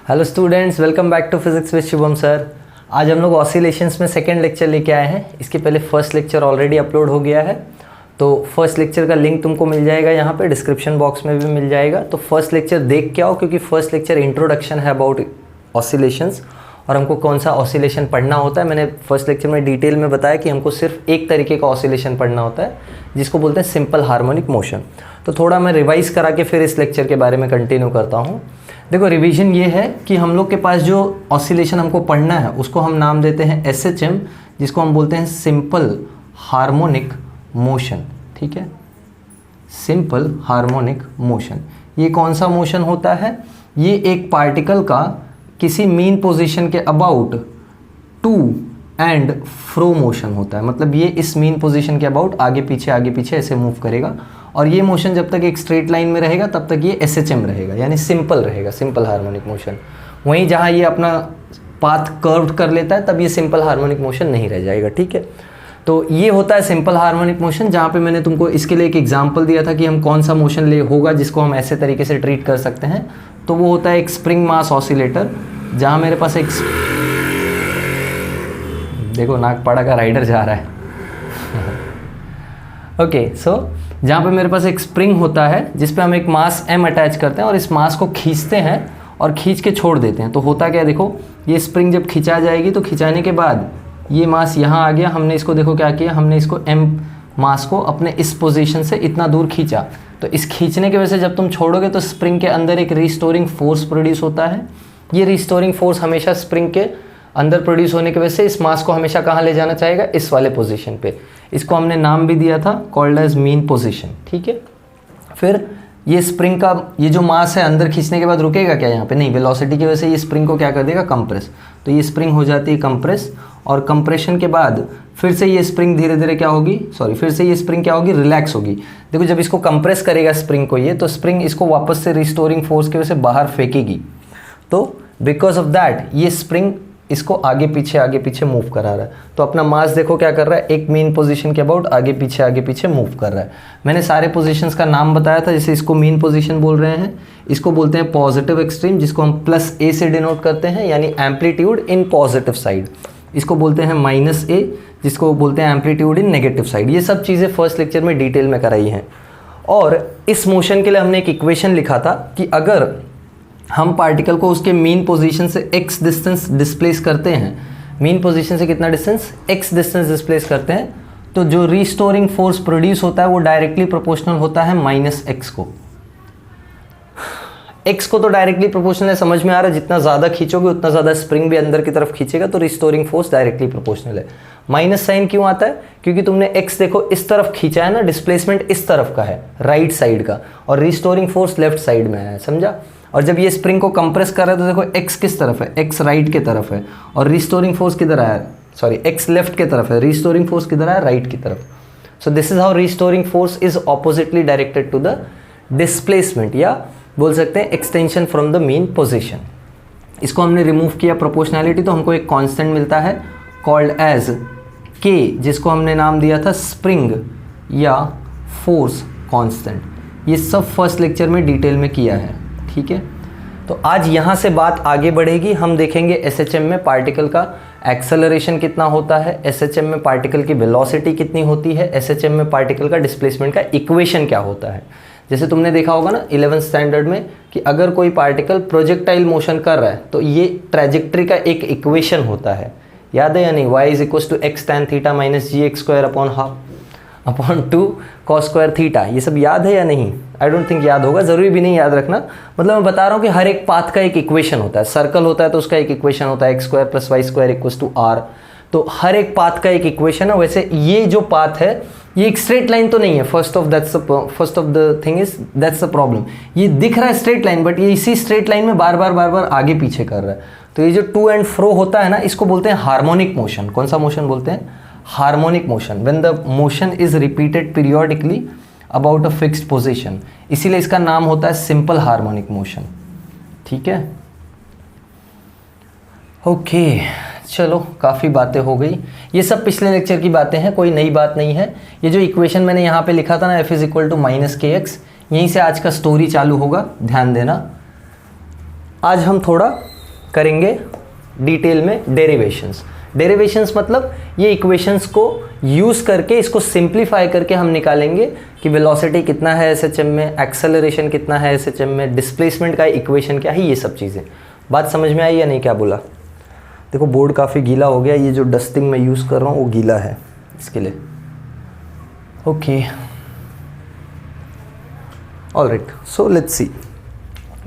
Hello students, welcome back to physics with Shubham sir. आज हम लोग ऑसिलेशंस में सेकंड लेक्चर लेके आए हैं। इसके पहले फर्स्ट लेक्चर ऑलरेडी अपलोड हो गया है, तो फर्स्ट लेक्चर का लिंक तुमको मिल जाएगा यहाँ पे डिस्क्रिप्शन बॉक्स में भी मिल जाएगा। तो फर्स्ट लेक्चर देख के आओ, क्योंकि फर्स्ट लेक्चर इंट्रोडक्शन है अबाउट ऑसिलेशंस और हमको कौन सा ऑसिलेशन पढ़ना होता है। मैंने फर्स्ट लेक्चर में डिटेल में बताया कि हमको सिर्फ एक तरीके का ऑसिलेशन पढ़ना होता है जिसको बोलते हैं सिंपल हार्मोनिक मोशन। तो थोड़ा मैं रिवाइज करा के फिर इस लेक्चर के बारे में कंटिन्यू करता हूँ। देखो, रिवीजन ये है कि हम लोग के पास जो ऑसिलेशन हमको पढ़ना है उसको हम नाम देते हैं SHM, जिसको हम बोलते हैं सिंपल हार्मोनिक मोशन। ठीक है, सिंपल हार्मोनिक मोशन। ये कौन सा मोशन होता है? ये एक पार्टिकल का किसी मीन पोजीशन के about to and fro motion होता है। मतलब ये इस मीन पोजीशन के अबाउट आगे पीछे ऐसे मूव करेगा, और ये मोशन जब तक एक स्ट्रेट लाइन में रहेगा तब तक ये SHM रहेगा, यानी सिंपल रहेगा, सिंपल हार्मोनिक मोशन। वहीं जहाँ ये अपना पाथ कर्व्ड कर लेता है तब ये सिंपल हार्मोनिक मोशन नहीं रह जाएगा। ठीक है, तो ये होता है सिंपल हार्मोनिक मोशन, जहाँ पे मैंने तुमको इसके लिए एक एग्जांपल दिया था कि हम कौन सा मोशन ले होगा जिसको हम ऐसे तरीके से ट्रीट कर सकते हैं। तो वो होता है एक स्प्रिंग मास ऑसिलेटर, जहाँ मेरे पास एक देखो नागपाड़ा का राइडर जा रहा है ओके, सो जहाँ पे मेरे पास एक स्प्रिंग होता है जिस पे हम एक मास m अटैच करते हैं और इस मास को खींचते हैं और खींच के छोड़ देते हैं। तो होता क्या है, देखो ये स्प्रिंग जब खिंचा जाएगी तो खिंचाने के बाद ये मास यहाँ आ गया। हमने इसको देखो क्या किया, हमने इसको m मास को अपने इस पोजीशन से इतना दूर खींचा। तो इस खींचने की वजह से जब तुम छोड़ोगे तो स्प्रिंग के अंदर एक रिस्टोरिंग फोर्स प्रोड्यूस होता है। ये रिस्टोरिंग फोर्स हमेशा स्प्रिंग के अंदर प्रोड्यूस होने की वजह से इस मास को हमेशा कहाँ ले जाना चाहेगा, इस वाले पोजीशन पे। इसको हमने नाम भी दिया था, कॉल्ड एज मीन पोजीशन। ठीक है, फिर ये स्प्रिंग का ये जो मास है अंदर खींचने के बाद रुकेगा क्या यहाँ पे? नहीं, वेलोसिटी की वजह से ये स्प्रिंग को क्या कर देगा, कंप्रेस। तो ये स्प्रिंग हो जाती है कंप्रेस, और कंप्रेशन के बाद फिर से ये स्प्रिंग धीरे धीरे क्या होगी, फिर से ये स्प्रिंग क्या होगी, रिलैक्स होगी। देखो जब इसको कंप्रेस करेगा स्प्रिंग को ये, तो स्प्रिंग इसको वापस से रिस्टोरिंग फोर्स की वजह से बाहर फेंकेगी। तो बिकॉज ऑफ दैट ये स्प्रिंग इसको आगे पीछे मूव करा रहा है। तो अपना मास देखो क्या कर रहा है, एक मेन पोजीशन के अबाउट आगे पीछे मूव कर रहा है। मैंने सारे पोजीशंस का नाम बताया था, जैसे इसको मेन पोजीशन बोल रहे हैं, इसको बोलते हैं पॉजिटिव एक्सट्रीम, जिसको हम +A से डिनोट करते हैं, यानी एम्पलीट्यूड इन पॉजिटिव साइड। इसको बोलते हैं -A, जिसको बोलते हैं एम्पलीट्यूड इन नेगेटिव साइड। ये सब चीज़ें फर्स्ट लेक्चर में डिटेल में कराई हैं। और इस मोशन के लिए हमने एक इक्वेशन लिखा था कि अगर हम पार्टिकल को उसके मीन पोजीशन से x डिस्टेंस डिस्प्लेस करते हैं, मीन पोजीशन से कितना डिस्टेंस, x डिस्टेंस डिस्प्लेस करते हैं, तो जो रिस्टोरिंग फोर्स प्रोड्यूस होता है वो डायरेक्टली प्रोपोर्शनल होता है -x को। x को तो डायरेक्टली प्रोपोर्शनल है, समझ में आ रहा है। जितना ज़्यादा खींचोगे उतना ज़्यादा स्प्रिंग भी अंदर की तरफ खींचेगा, तो रिस्टोरिंग फोर्स डायरेक्टली प्रोपोर्शनल है। माइनस साइन क्यों आता है? क्योंकि तुमने x देखो इस तरफ खींचा है ना, डिस्प्लेसमेंट इस तरफ का है, राइट साइड का, और रिस्टोरिंग फोर्स लेफ्ट साइड में है, समझा। और जब ये स्प्रिंग को कंप्रेस कर रहा है तो देखो x किस तरफ है, x राइट के तरफ है, और रिस्टोरिंग फोर्स किधर आया, x लेफ्ट के तरफ है, रिस्टोरिंग फोर्स किधर आया, राइट की तरफ। So this is how restoring force is oppositely directed to the displacement, या बोल सकते हैं extension from the mean position. इसको हमने रिमूव किया प्रोपोर्शनैलिटी, तो हमको एक कांस्टेंट मिलता है कॉल्ड एज k, जिसको हमने नाम दिया था स्प्रिंग या फोर्स कांस्टेंट। ये सब फर्स्ट लेक्चर में डिटेल में किया है। ठीक है, तो आज यहाँ से बात आगे बढ़ेगी। हम देखेंगे SHM में पार्टिकल का एक्सेलरेशन कितना होता है, SHM में पार्टिकल की वेलोसिटी कितनी होती है, SHM में पार्टिकल का डिस्प्लेसमेंट का इक्वेशन क्या होता है। जैसे तुमने देखा होगा ना 11th स्टैंडर्ड में कि अगर कोई पार्टिकल प्रोजेक्टाइल मोशन कर रहा है तो ये ट्रैजेक्टरी का एक इक्वेशन होता है, याद है या नहीं, y = x tan θ - gx² upon 2 cos² θ। ये सब याद है या नहीं? आई डोंट थिंक याद होगा, ज़रूरी भी नहीं याद रखना। मतलब मैं बता रहा हूँ कि हर एक पाथ का एक इक्वेशन होता है। सर्कल होता है तो उसका एक इक्वेशन होता है, x² + y² = r। तो हर एक पाथ का एक इक्वेशन है। वैसे ये जो पाथ है ये एक स्ट्रेट लाइन तो नहीं है, first of the thing is that's the problem. ये दिख रहा है स्ट्रेट लाइन, बट ये इसी स्ट्रेट लाइन में बार बार आगे पीछे कर रहा है। तो ये जो टू एंड फ्रो होता है ना, इसको बोलते हैं हार्मोनिक मोशन। कौन सा मोशन बोलते हैं? Harmonic motion. When the motion is repeated periodically about a fixed position, इसीलिए इसका नाम होता है सिंपल हार्मोनिक मोशन। ठीक है, ओके चलो काफ़ी बातें हो गई। ये सब पिछले लेक्चर की बातें हैं, कोई नई बात नहीं है। ये जो इक्वेशन मैंने यहाँ पे लिखा था ना, F = -kx, यहीं से आज का स्टोरी चालू होगा, ध्यान देना। आज हम थोड़ा करेंगे डिटेल में डेरिवेशंस। डेरिवेशंस मतलब ये इक्वेशंस को यूज़ करके इसको सिंप्लीफाई करके हम निकालेंगे कि वेलोसिटी कितना है एसएचएम में, एक्सेलरेशन कितना है एसएचएम में, डिस्प्लेसमेंट का इक्वेशन क्या है, ये सब चीज़ें। बात समझ में आई या नहीं, क्या बोला? देखो बोर्ड काफ़ी गीला हो गया, ये जो डस्टिंग मैं यूज़ कर रहा हूँ वो गीला है इसके लिए। Okay, alright, so let's see,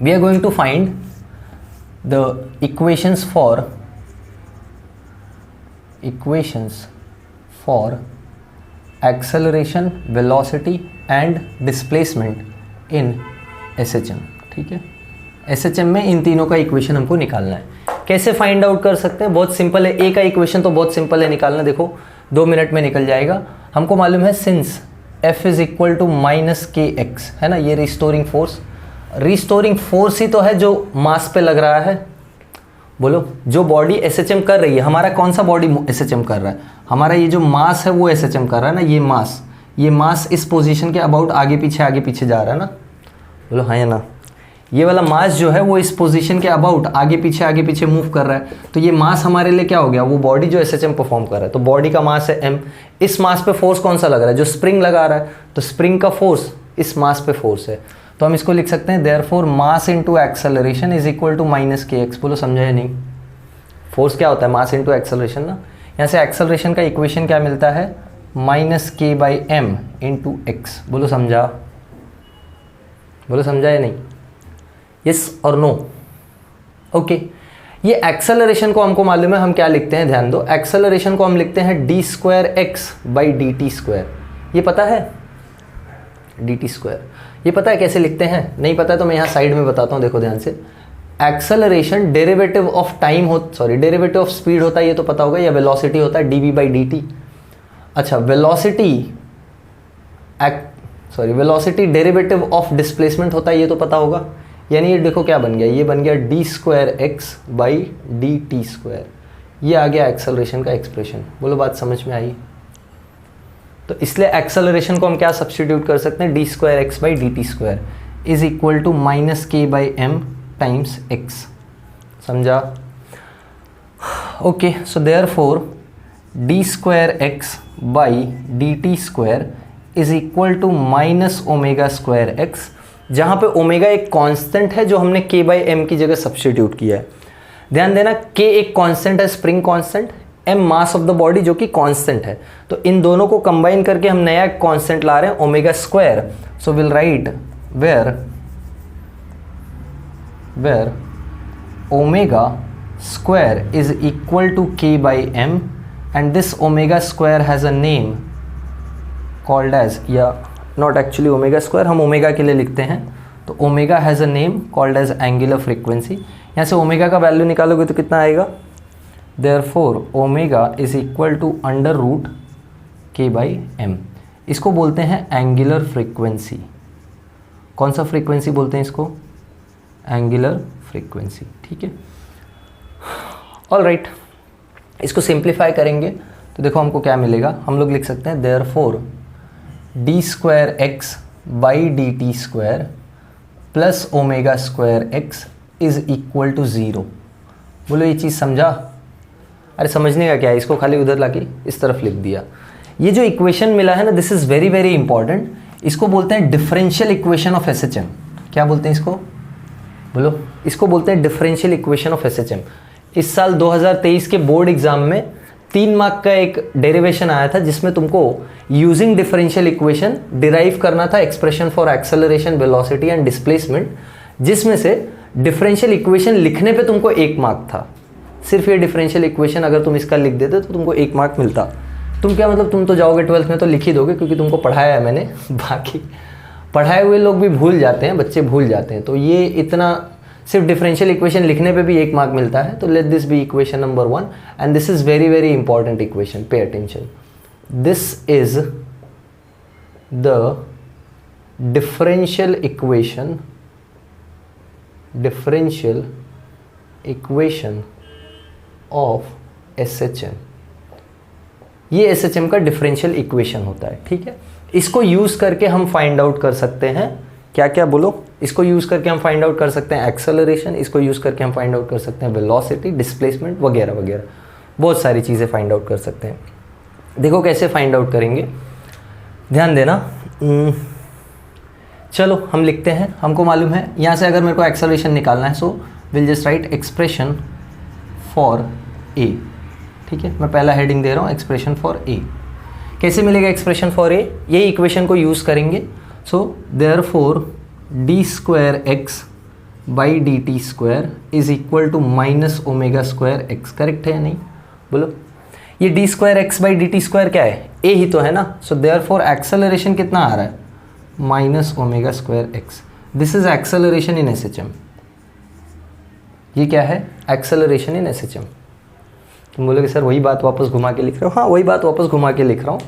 we are going to find the equations for acceleration, velocity and displacement in SHM। ठीक है, SHM में इन तीनों का इक्वेशन हमको निकालना है। कैसे फाइंड आउट कर सकते हैं? बहुत सिंपल है, ए का इक्वेशन तो बहुत सिंपल है निकालना, देखो 2 मिनट में निकल जाएगा। हमको मालूम है since F is equal to -kx, है ना, ये रिस्टोरिंग फोर्स, रिस्टोरिंग फोर्स ही तो है जो मास पे लग रहा है। बोलो, जो बॉडी एसएचएम कर रही है, हमारा कौन सा बॉडी एसएचएम कर रहा है? हमारा ये जो मास है वो एसएचएम कर रहा है ना, ये मास इस पोजीशन के अबाउट आगे पीछे जा रहा है ना। बोलो हाँ या ना? ये वाला मास जो है वो इस पोजीशन के अबाउट आगे पीछे मूव कर रहा है, तो ये मास हमारे लिए क्या हो गया? वो बॉडी जो एसएचएम परफॉर्म कर रहा है। तो बॉडी का मास है m, इस मास पे फोर्स कौन सा लग रहा है? जो स्प्रिंग लगा रहा है, तो स्प्रिंग का फोर्स इस मास पे फोर्स है, तो हम इसको लिख सकते हैं therefore mass into acceleration is equal to -kx। बोलो समझा या नहीं? फोर्स क्या होता है? मास इनटू एक्सेलरेशन ना। यहाँ से एक्सेलरेशन का इक्वेशन क्या मिलता है? -k/m into x। बोलो समझा? बोलो समझा या नहीं? यस और नो? ओके, ये एक्सेलरेशन को हमको मालूम है, हम क्या लिखते हैं ध्यान दो। एक्सेलरेशन को हम लिखते हैं d²x/dt²। ये पता है? dt², ये पता है कैसे लिखते हैं? नहीं पता है तो मैं यहाँ साइड में बताता हूँ, देखो ध्यान से। Acceleration derivative of time derivative of speed होता है, ये तो पता होगा, या वेलोसिटी होता है dv/dt। अच्छा, वेलोसिटी डेरिवेटिव ऑफ डिस्प्लेसमेंट होता है, ये तो पता होगा। यानी ये देखो क्या बन गया, ये बन गया d²x/dt²। ये आ गया एक्सेलरेशन का एक्सप्रेशन। बोलो बात समझ में आई? तो इसलिए एक्सेलरेशन को हम क्या सब्स्टिट्यूट कर सकते हैं? d²x/dt² is equal to -k/m times x। समझा? Okay, so therefore d²x/dt² is equal to -ω²x, जहाँ पे ओमेगा एक कांस्टेंट है जो हमने k/m की जगह सब्स्टिट्यूट किया है। ध्यान देना, k एक कांस्टेंट है, spring constant, m mass of the body जो कि कांस्टेंट है, तो इन दोनों को कंबाइन करके हम नया कांस्टेंट ला रहे हैं ω²। So will write where ω² is equal to k/m and this ω² has a name called as, या not actually ω², हम ओमेगा के लिए लिखते हैं, तो omega has a name called as angular frequency. यहाँ से ओमेगा का वैल्यू निकालोगे तो कितना आएगा? Therefore omega is equal to √k/m। इसको बोलते हैं एंगुलर फ्रीक्वेंसी। कौन सा फ्रीक्वेंसी बोलते हैं इसको? Angular frequency. ठीक है, ऑलराइट, इसको सिंप्लीफाई करेंगे तो देखो हमको क्या मिलेगा। हम लोग लिख सकते हैं therefore d²x/dt² plus ω²x is equal to 0। बोलो ये चीज़ समझा? अरे समझने का क्या है, इसको खाली उधर लाके इस तरफ लिख दिया। ये जो इक्वेशन मिला है ना, this is very very important. इसको बोलते हैं डिफरेंशियल इक्वेशन ऑफ एसएचएम। क्या बोलते हैं इसको? बोलो, इसको बोलते हैं डिफरेंशियल इक्वेशन ऑफ एसएचएम। इस साल 2023 के बोर्ड एग्जाम में 3 मार्क का एक डेरिवेशन आया था जिसमें तुमको यूजिंग डिफरेंशियल इक्वेशन डिराइव करना था expression for acceleration, velocity and displacement, जिसमें से डिफरेंशियल इक्वेशन लिखने पे तुमको 1 मार्क था। सिर्फ ये डिफरेंशियल इक्वेशन अगर तुम इसका लिख देते तो तुमको 1 मार्क मिलता। तुम क्या मतलब, तुम तो जाओगे 12th में तो लिख ही दोगे क्योंकि तुमको पढ़ाया है मैंने। बाकी पढ़ाए हुए लोग भी भूल जाते हैं, बच्चे भूल जाते हैं, तो ये इतना सिर्फ डिफरेंशियल इक्वेशन लिखने पे भी 1 मार्क मिलता है। तो let this be equation number 1 and this is very very important equation, pay attention. This is the differential equation of SHM. ये एसएचएम का डिफरेंशियल इक्वेशन होता है। ठीक है, इसको यूज करके हम फाइंड आउट कर सकते हैं क्या क्या बोलो? इसको यूज़ करके हम फाइंड आउट कर सकते हैं एक्सेलरेशन, इसको यूज़ करके हम फाइंड आउट कर सकते हैं वेलोसिटी, डिस्प्लेसमेंट वगैरह वगैरह, बहुत सारी चीज़ें फाइंड आउट कर सकते हैं। देखो कैसे फाइंड आउट करेंगे, ध्यान देना। चलो हम लिखते हैं, हमको मालूम है यहाँ से अगर मेरे को एक्सेलरेशन निकालना है, so will just right expression for a. ठीक है, मैं पहला हेडिंग दे रहा हूँ एक्सप्रेशन फॉर ए। कैसे मिलेगा एक्सप्रेशन फॉर ए? ये इक्वेशन को यूज़ करेंगे। So therefore d square x by d t square is equal to minus omega square x. Correct है या नहीं? बोलो। ये d square x by d t square क्या है? ए ही तो है ना। सो देयरफॉर एक्सेलरेशन कितना आ रहा है? Minus omega square x. This is acceleration in S H M. ये क्या है? Acceleration in S H M. तुम बोलोगे सर वही बात वापस घुमा के लिख रहे हो। हाँ, वही बात वापस घुमा के लिख रहा हूँ,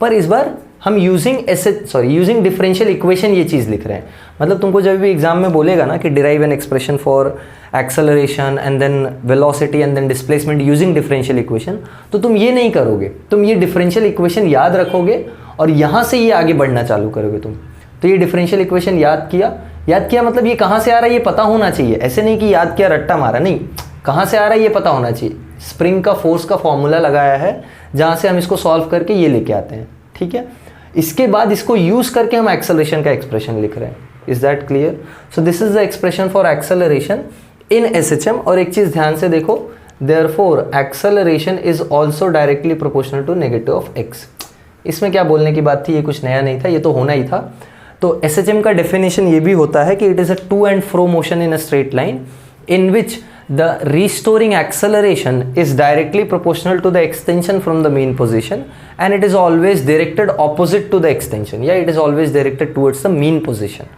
पर इस बार हम यूजिंग डिफरेंशियल इक्वेशन ये चीज़ लिख रहे हैं। मतलब तुमको जब भी एग्जाम में बोलेगा ना कि derive an expression for acceleration and then velocity and then displacement using differential equation, तो तुम ये नहीं करोगे, तुम ये डिफरेंशियल इक्वेशन याद रखोगे और यहाँ से ये आगे बढ़ना चालू करोगे तुम। तो ये डिफरेंशियल इक्वेशन याद किया मतलब ये कहाँ से आ रहा है ये पता होना चाहिए। ऐसे नहीं कि याद किया रट्टा मारा, नहीं, कहाँ से आ रहा है ये पता होना चाहिए। स्प्रिंग का फोर्स का फॉर्मूला लगाया है जहाँ से हम इसको सॉल्व करके ये लेके आते हैं। ठीक है, इसके बाद इसको यूज करके हम एक्सेलरेशन का एक्सप्रेशन लिख रहे हैं। Is that clear? So this is the expression for acceleration in SHM. और एक चीज ध्यान से देखो, therefore acceleration is also directly proportional to negative of x. इसमें क्या बोलने की बात थी? ये कुछ नया नहीं था, ये तो होना ही था। तो एसएचएम का डेफिनेशन ये भी होता है कि it is a to and fro motion in a straight line in which the restoring acceleration is directly proportional to the extension from the mean position and it is always directed opposite to the extension, या it is always directed towards the mean position।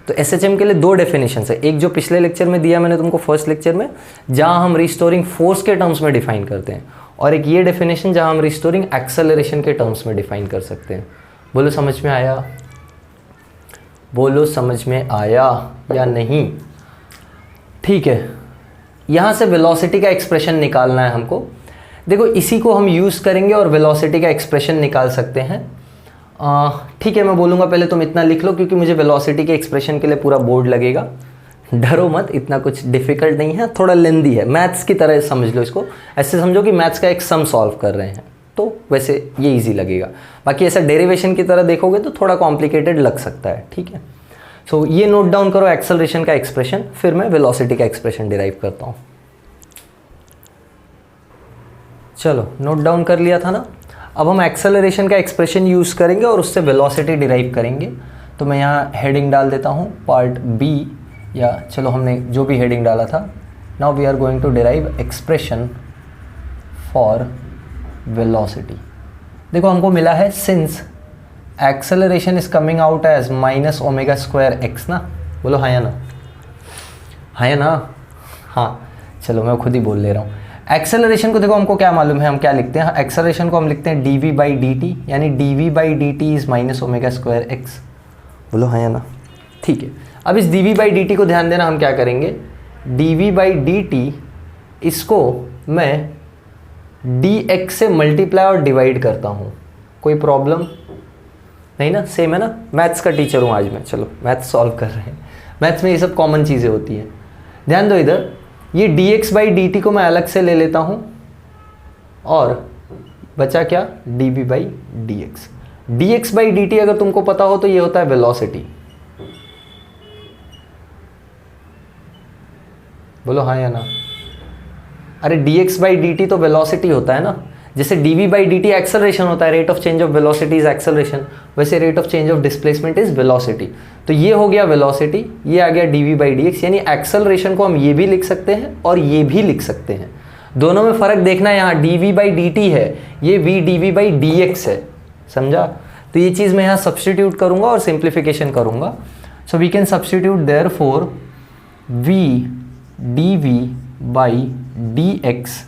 तो SHM के लिए दो definition है, एक जो पिछले lecture में दिया मैंने तुमको फर्स्ट लेक्चर में, जहां हम रिस्टोरिंग फोर्स के टर्म्स में डिफाइन करते हैं, और एक ये डेफिनेशन जहां हम रिस्टोरिंग एक्सेलरेशन के टर्म्स में डिफाइन कर सकते हैं। बोलो समझ में आया? बोलो समझ में आया या नहीं? ठीक है, यहाँ से वेलोसिटी का एक्सप्रेशन निकालना है हमको। देखो इसी को हम यूज़ करेंगे और वेलोसिटी का एक्सप्रेशन निकाल सकते हैं। ठीक है, मैं बोलूँगा पहले तुम इतना लिख लो, क्योंकि मुझे वेलोसिटी के एक्सप्रेशन के लिए पूरा बोर्ड लगेगा। डरो मत, इतना कुछ डिफिकल्ट नहीं है, थोड़ा लेंदी है, मैथ्स की तरह समझ लो इसको। ऐसे समझो कि मैथ्स का एक सम सॉल्व कर रहे हैं, तो वैसे ये ईजी लगेगा। बाकी ऐसा डेरिवेशन की तरह देखोगे तो थोड़ा कॉम्प्लिकेटेड लग सकता है। ठीक है, सो ये नोट डाउन करो एक्सेलरेशन का एक्सप्रेशन, फिर मैं वेलोसिटी का एक्सप्रेशन डिराइव करता हूँ। चलो नोट डाउन कर लिया था ना। अब हम एक्सेलरेशन का एक्सप्रेशन यूज़ करेंगे और उससे वेलोसिटी डिराइव करेंगे। तो मैं यहाँ हेडिंग डाल देता हूँ पार्ट बी, या चलो हमने जो भी हेडिंग डाला था। Now we are going to derive expression for velocity. देखो हमको मिला है since acceleration is coming out as minus omega square x ना। बोलो हाँ या ना? हाँ या ना? हाँ, चलो मैं खुद ही बोल ले रहा हूँ। एक्सेलरेशन को देखो हमको क्या मालूम है, हम क्या लिखते हैं? एक्सेलरेशन को हम लिखते हैं d v by d t, यानी d v by d t is minus omega square x. बोलो हाँ या ना? ठीक है, अब इस d v by d t को ध्यान देना, हम क्या करेंगे? D v by d t इसको मैं डी एक्स से मल्टीप्लाई और डिवाइड करता हूँ। कोई प्रॉब्लम नहीं ना? सेम है ना? मैथ्स का टीचर हूँ आज मैं, चलो मैथ्स सॉल्व कर रहे हैं। मैथ्स में ये सब कॉमन चीज़ें होती हैं। ध्यान दो इधर, ये D x by d t को मैं अलग से ले लेता हूँ और बचा क्या? D v by d x. D x by d t अगर तुमको पता हो तो ये होता है वेलोसिटी। बोलो हाँ या ना? अरे d x by d t तो वेलोसिटी होता है ना। जैसे d v by d t acceleration होता है, rate of change of velocity is acceleration, वैसे rate of change of displacement is velocity. तो ये हो गया वेलोसिटी, ये आ गया d v by d x. यानी एक्सेलरेशन को हम ये भी लिख सकते हैं और ये भी लिख सकते हैं। दोनों में फ़र्क देखना है, यहाँ d v by d t है, ये v d v by d x है, समझा? तो ये चीज़ मैं यहाँ सब्सटीट्यूट करूँगा और सिंप्लीफिकेशन करूँगा। So we can substitute therefore v d v by d x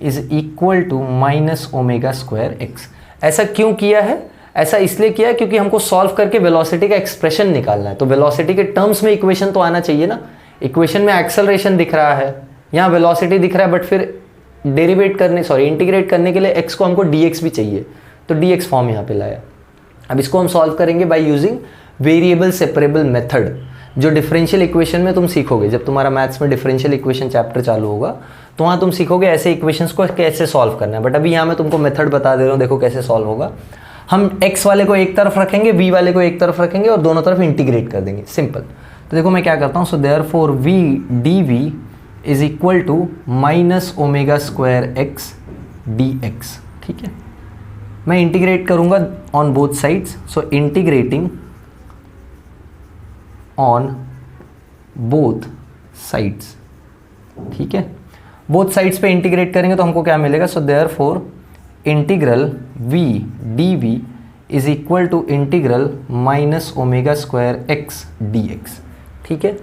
is equal to minus omega square x. ऐसा क्यों किया है? ऐसा इसलिए किया है क्योंकि हमको सॉल्व करके वेलोसिटी का एक्सप्रेशन निकालना है। तो वेलोसिटी के टर्म्स में इक्वेशन तो आना चाहिए ना। इक्वेशन में एक्सेलरेशन दिख रहा है, यहाँ वेलोसिटी दिख रहा है, बट फिर इंटीग्रेट करने के लिए एक्स को हमको डी एक्स भी चाहिए, तो डी एक्स फॉर्म यहाँ पे लाया। अब इसको हम सॉल्व करेंगे by using variable separable method जो डिफरेंशियल इक्वेशन में तुम सीखोगे, जब तुम्हारा मैथ्स में डिफरेंशियल इक्वेशन चैप्टर चालू होगा तो वहाँ तुम सीखोगे ऐसे इक्वेशंस को कैसे सॉल्व करना है। बट अभी यहाँ मैं तुमको मेथड बता दे रहा हूँ, देखो कैसे सॉल्व होगा। हम x वाले को एक तरफ रखेंगे, v वाले को एक तरफ रखेंगे और दोनों तरफ इंटीग्रेट कर देंगे, सिंपल। तो देखो मैं क्या करता हूँ, so therefore v dv is equal to minus omega square x dx, ठीक है। मैं इंटीग्रेट करूँगा on both sides, so integrating on both sides, ठीक है। बोथ साइड्स पे इंटीग्रेट करेंगे तो हमको क्या मिलेगा, so therefore integral v dv is equal to integral minus omega square x dx, ठीक है।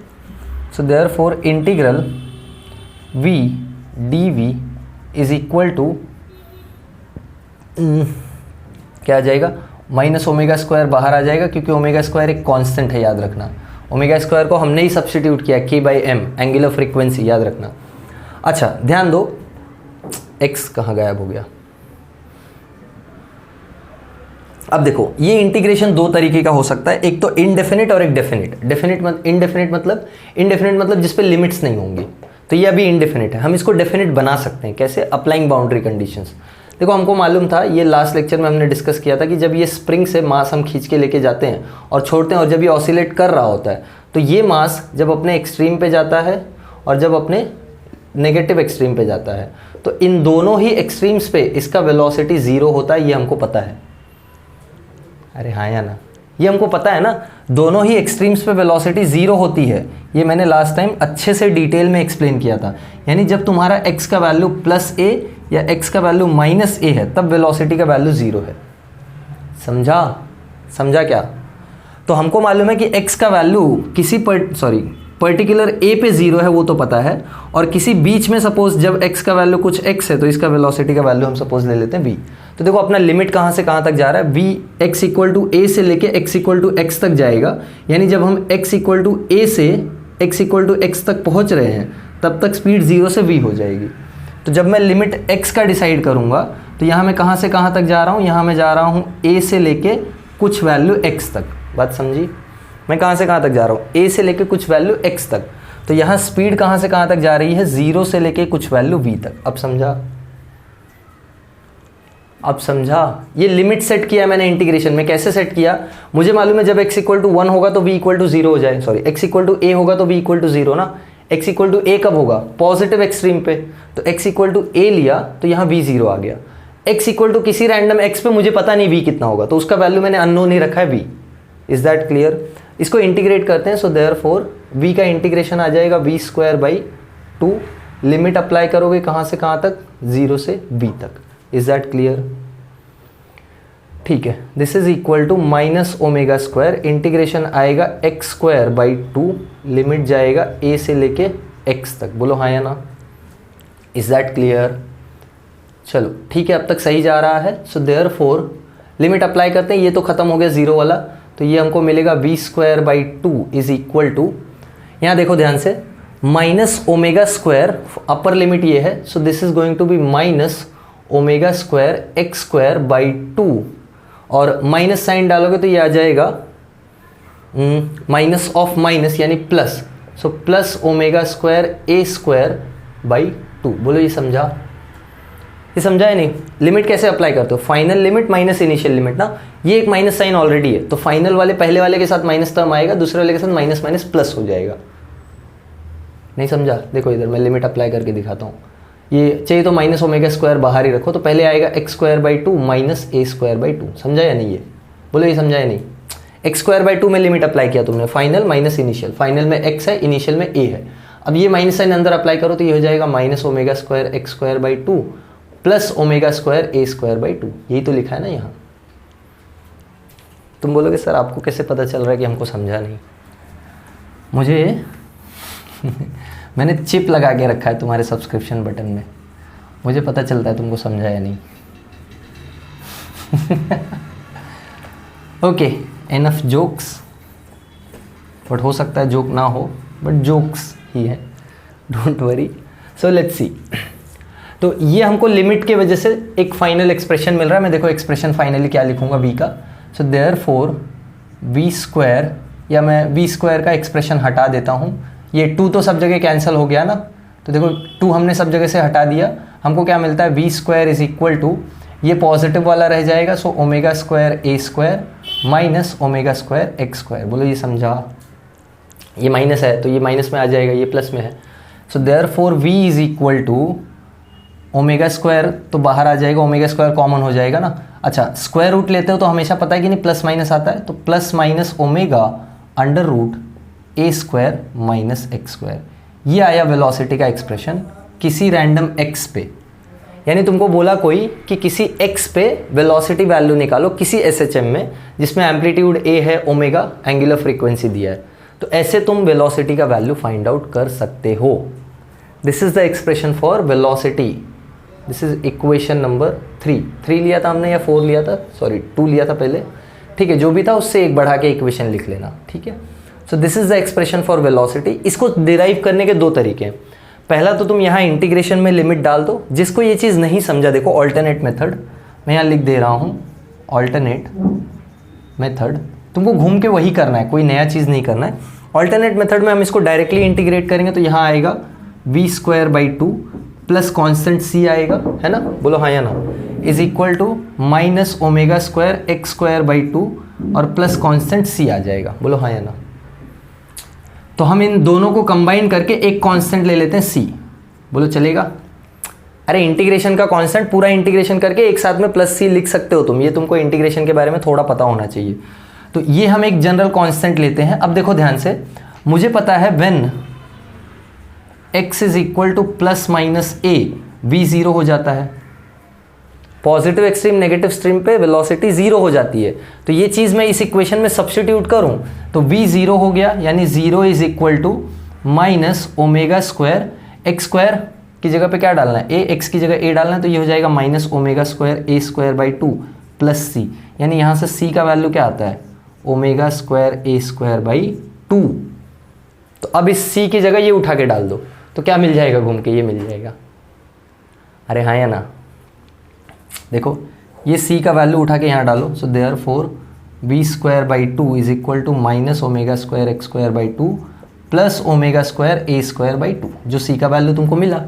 So therefore integral v dv is equal to क्या आ जाएगा, माइनस ओमेगा स्क्वायर बाहर आ जाएगा क्योंकि ओमेगा स्क्वायर एक कांस्टेंट है, याद रखना। ओमेगा स्क्वायर को हमने ही सब्स्टिट्यूट किया k/m, एंगुलर फ्रीक्वेंसी, याद रखना। अच्छा ध्यान दो, x कहाँ गायब हो गया। अब देखो ये इंटीग्रेशन दो तरीके का हो सकता है, एक तो इनडेफिनिट और एक डेफिनिट। इनडेफिनिट मतलब जिस पे लिमिट्स नहीं होंगी, तो ये अभी इनडेफिनिट है। हम इसको डेफिनिट बना सकते हैं, कैसे, अप्लाइंग बाउंड्री कंडीशंस। देखो हमको मालूम था, ये लास्ट लेक्चर में हमने डिस्कस किया था कि जब ये स्प्रिंग से मास हम खींच के लेके जाते हैं और छोड़ते हैं, और जब ये ऑसिलेट कर रहा होता है तो ये मास जब अपने एक्सट्रीम पे जाता है और जब अपने नेगेटिव एक्सट्रीम पे जाता है, तो इन दोनों ही एक्सट्रीम्स पे इसका वेलोसिटी ज़ीरो होता है, ये हमको पता है। अरे हाँ या ना, ये हमको पता है ना, दोनों ही एक्सट्रीम्स पे वेलोसिटी ज़ीरो होती है। ये मैंने लास्ट टाइम अच्छे से डिटेल में एक्सप्लेन किया था। यानी जब तुम्हारा x का वैल्यू प्लस a या x का वैल्यू माइनस a है, तब वेलोसिटी का वैल्यू ज़ीरो है। समझा क्या? तो हमको मालूम है कि x का वैल्यू किसी पर्टिकुलर a पे ज़ीरो है, वो तो पता है, और किसी बीच में सपोज जब x का वैल्यू कुछ x है तो इसका वेलोसिटी का वैल्यू हम सपोज ले लेते हैं v। तो देखो अपना लिमिट कहाँ से कहाँ तक जा रहा है, v x equal to a से लेके x इक्वल टू x तक जाएगा। यानी जब हम x इक्वल टू a से x इक्वल टू x तक पहुँच रहे हैं तब तक स्पीड 0 से v हो जाएगी। तो जब मैं लिमिट x का डिसाइड करूँगा तो यहाँ मैं कहाँ से कहाँ तक जा रहा हूँ, यहाँ मैं जा रहा हूँ a से लेके कुछ वैल्यू x तक। बात समझी? मैं कहाँ से कहाँ तक जा रहा हूँ, a से लेके कुछ वैल्यू x तक। तो यहाँ स्पीड कहाँ से कहाँ तक जा रही है, 0 से लेके कुछ वैल्यू v तक। अब समझा? ये लिमिट सेट किया मैंने इंटीग्रेशन में। कैसे सेट किया? मुझे मालूम है जब x इक्वल टू 1 होगा तो v इक्वल टू 0 हो जाए, x इक्वल टू a होगा तो v इक्वल टू 0 ना। x इक्वल टू a कब होगा, पॉजिटिव एक्सट्रीम पे। तो x इक्वल टू a लिया तो यहाँ v 0 आ गया। x इक्वल टू किसी रैंडम x पे मुझे पता नहीं v कितना होगा, तो उसका वैल्यू मैंने अननोन ही रखा है v। Is that clear? इसको इंटीग्रेट करते हैं। सो देयरफॉर v का इंटीग्रेशन आ जाएगा v square by 2। Limit apply करोगे कहाँ से कहाँ तक, 0 से v तक। Is that clear? ठीक है, this is equal to minus omega square, integration आएगा x स्क्वायर बाई 2, लिमिट जाएगा a से लेके x तक। बोलो हाँ या ना? Is that clear? चलो ठीक है, अब तक सही जा रहा है। सो देयरफॉर लिमिट अप्लाई करते हैं, ये तो खत्म हो गया 0 वाला, तो ये हमको मिलेगा v square by 2 is equal to, यहाँ देखो ध्यान से, minus omega square, upper limit ये है, so this is going to be minus omega square x square by 2, और माइनस साइन डालोगे तो ये आ जाएगा माइनस ऑफ माइनस यानी plus, so plus omega square a square by 2। बोलो ये समझा? ये समझा है नहीं? लिमिट कैसे अप्लाई करते हो, final limit minus initial limit ना। ये एक माइनस साइन ऑलरेडी है, तो फाइनल वाले पहले वाले के साथ माइनस टर्म आएगा, दूसरे वाले के साथ माइनस माइनस प्लस हो जाएगा। नहीं समझा? देखो इधर मैं लिमिट अप्लाई करके दिखाता हूँ। ये चाहिए तो माइनस ओमेगा स्क्वायर बाहर ही रखो, तो पहले आएगा x square by 2 minus a square by 2। समझा या नहीं? ये बोलो ये समझा या नहीं? x स्क्वायर बाई 2 में लिमिट अप्लाई किया तुमने, फाइनल माइनस इनिशियल, फाइनल में x है, इनिशियल में a है। अब ये माइनस साइन अंदर अप्लाई करो तो ये हो जाएगा minus omega square x square by 2 plus omega square a square by 2। यही तो लिखा है ना यहाँ। तुम बोलोगे सर आपको कैसे पता चल रहा है कि हमको समझा नहीं? मुझे मैंने चिप लगा के रखा है तुम्हारे सब्सक्रिप्शन बटन में, मुझे पता चलता है तुमको समझा या नहीं। ओके, एनफ जोक्स, बट हो सकता है जोक ना हो, बट जोक्स ही है, डोंट वरी। सो लेट्स सी। तो ये हमको लिमिट के वजह से एक फाइनल एक्सप्रेशन मिल रहा है। मैं देखो एक्सप्रेशन फाइनली क्या लिखूंगा v का। सो देयरफॉर वी स्क्वायर, या मैं वी स्क्वायर का एक्सप्रेशन हटा देता हूँ, ये 2 तो सब जगह कैंसिल हो गया ना, तो देखो 2 हमने सब जगह से हटा दिया, हमको क्या मिलता है, v square is equal to, ये पॉजिटिव वाला रह जाएगा, so omega square a square minus omega square x square. बोलो ये समझा? ये माइनस है तो ये माइनस में आ जाएगा, ये प्लस में है, so therefore v is equal to omega square तो बाहर आ जाएगा, ओमेगा स्क्वायर कॉमन हो जाएगा ना। अच्छा, स्क्वायर रूट लेते हो तो हमेशा पता है कि नहीं प्लस माइनस आता है, तो plus minus omega under root a square minus x square, ये आया वेलोसिटी का एक्सप्रेशन किसी रैंडम x पे। यानी तुमको बोला कोई कि किसी x पे वेलोसिटी वैल्यू निकालो किसी SHM में जिसमें एम्पलीट्यूड a है, ओमेगा एंगुलर फ्रीक्वेंसी दिया है, तो ऐसे तुम वेलोसिटी का वैल्यू फाइंड आउट कर सकते हो। This is the expression for velocity, this is equation number 3 लिया था हमने या 4 लिया था, सॉरी 2 लिया था पहले, ठीक है, जो भी था उससे एक बढ़ा के इक्वेशन लिख लेना, ठीक है। So this is the expression for velocity. इसको डिराइव करने के 2 तरीके हैं। पहला तो तुम यहाँ इंटीग्रेशन में लिमिट डाल दो, जिसको ये चीज़ नहीं समझा देखो ऑल्टरनेट मेथड, मैं यहाँ लिख दे रहा हूँ ऑल्टरनेट मेथड, तुमको घूम के वही करना है, कोई नया चीज़ नहीं करना है। ऑल्टरनेट मेथड में हम इसको डायरेक्टली इंटीग्रेट करेंगे तो यहाँ आएगा v square by 2 plus constant c आएगा, है ना, बोलो हाँ या ना, is equal to minus omega square x square by 2 और प्लस कॉन्स्टेंट सी आ जाएगा, बोलो हाँ या ना। तो हम इन दोनों को कंबाइन करके एक कांस्टेंट ले लेते हैं c, बोलो चलेगा? अरे इंटीग्रेशन का कांस्टेंट पूरा इंटीग्रेशन करके एक साथ में प्लस c लिख सकते हो तुम, ये तुमको इंटीग्रेशन के बारे में थोड़ा पता होना चाहिए। तो ये हम एक जनरल कांस्टेंट लेते हैं। अब देखो ध्यान से, मुझे पता है when x is equal two plus minus a, v 0 हो जाता है, पॉजिटिव एक्सट्रीम नेगेटिव स्ट्रीम पे वेलोसिटी 0 हो जाती है। तो ये चीज़ मैं इस इक्वेशन में सब्स्टिट्यूट करूं तो v 0 हो गया, यानी 0 is equal to minus omega square x square की जगह पे क्या डालना है, a, x की जगह a डालना है, तो ये हो जाएगा minus omega square a square by 2 plus c, यानी यहाँ से c का वैल्यू क्या आता है, omega square a square by 2। तो अब इस c की जगह ये उठा के डाल दो तो क्या मिल जाएगा, घूम के ये मिल जाएगा। अरे हाँ या ना, देखो ये c का वैल्यू उठा के यहाँ डालो, so therefore v square by 2 is equal to minus omega square x square by 2 plus omega square a square by 2, जो c का वैल्यू तुमको मिला,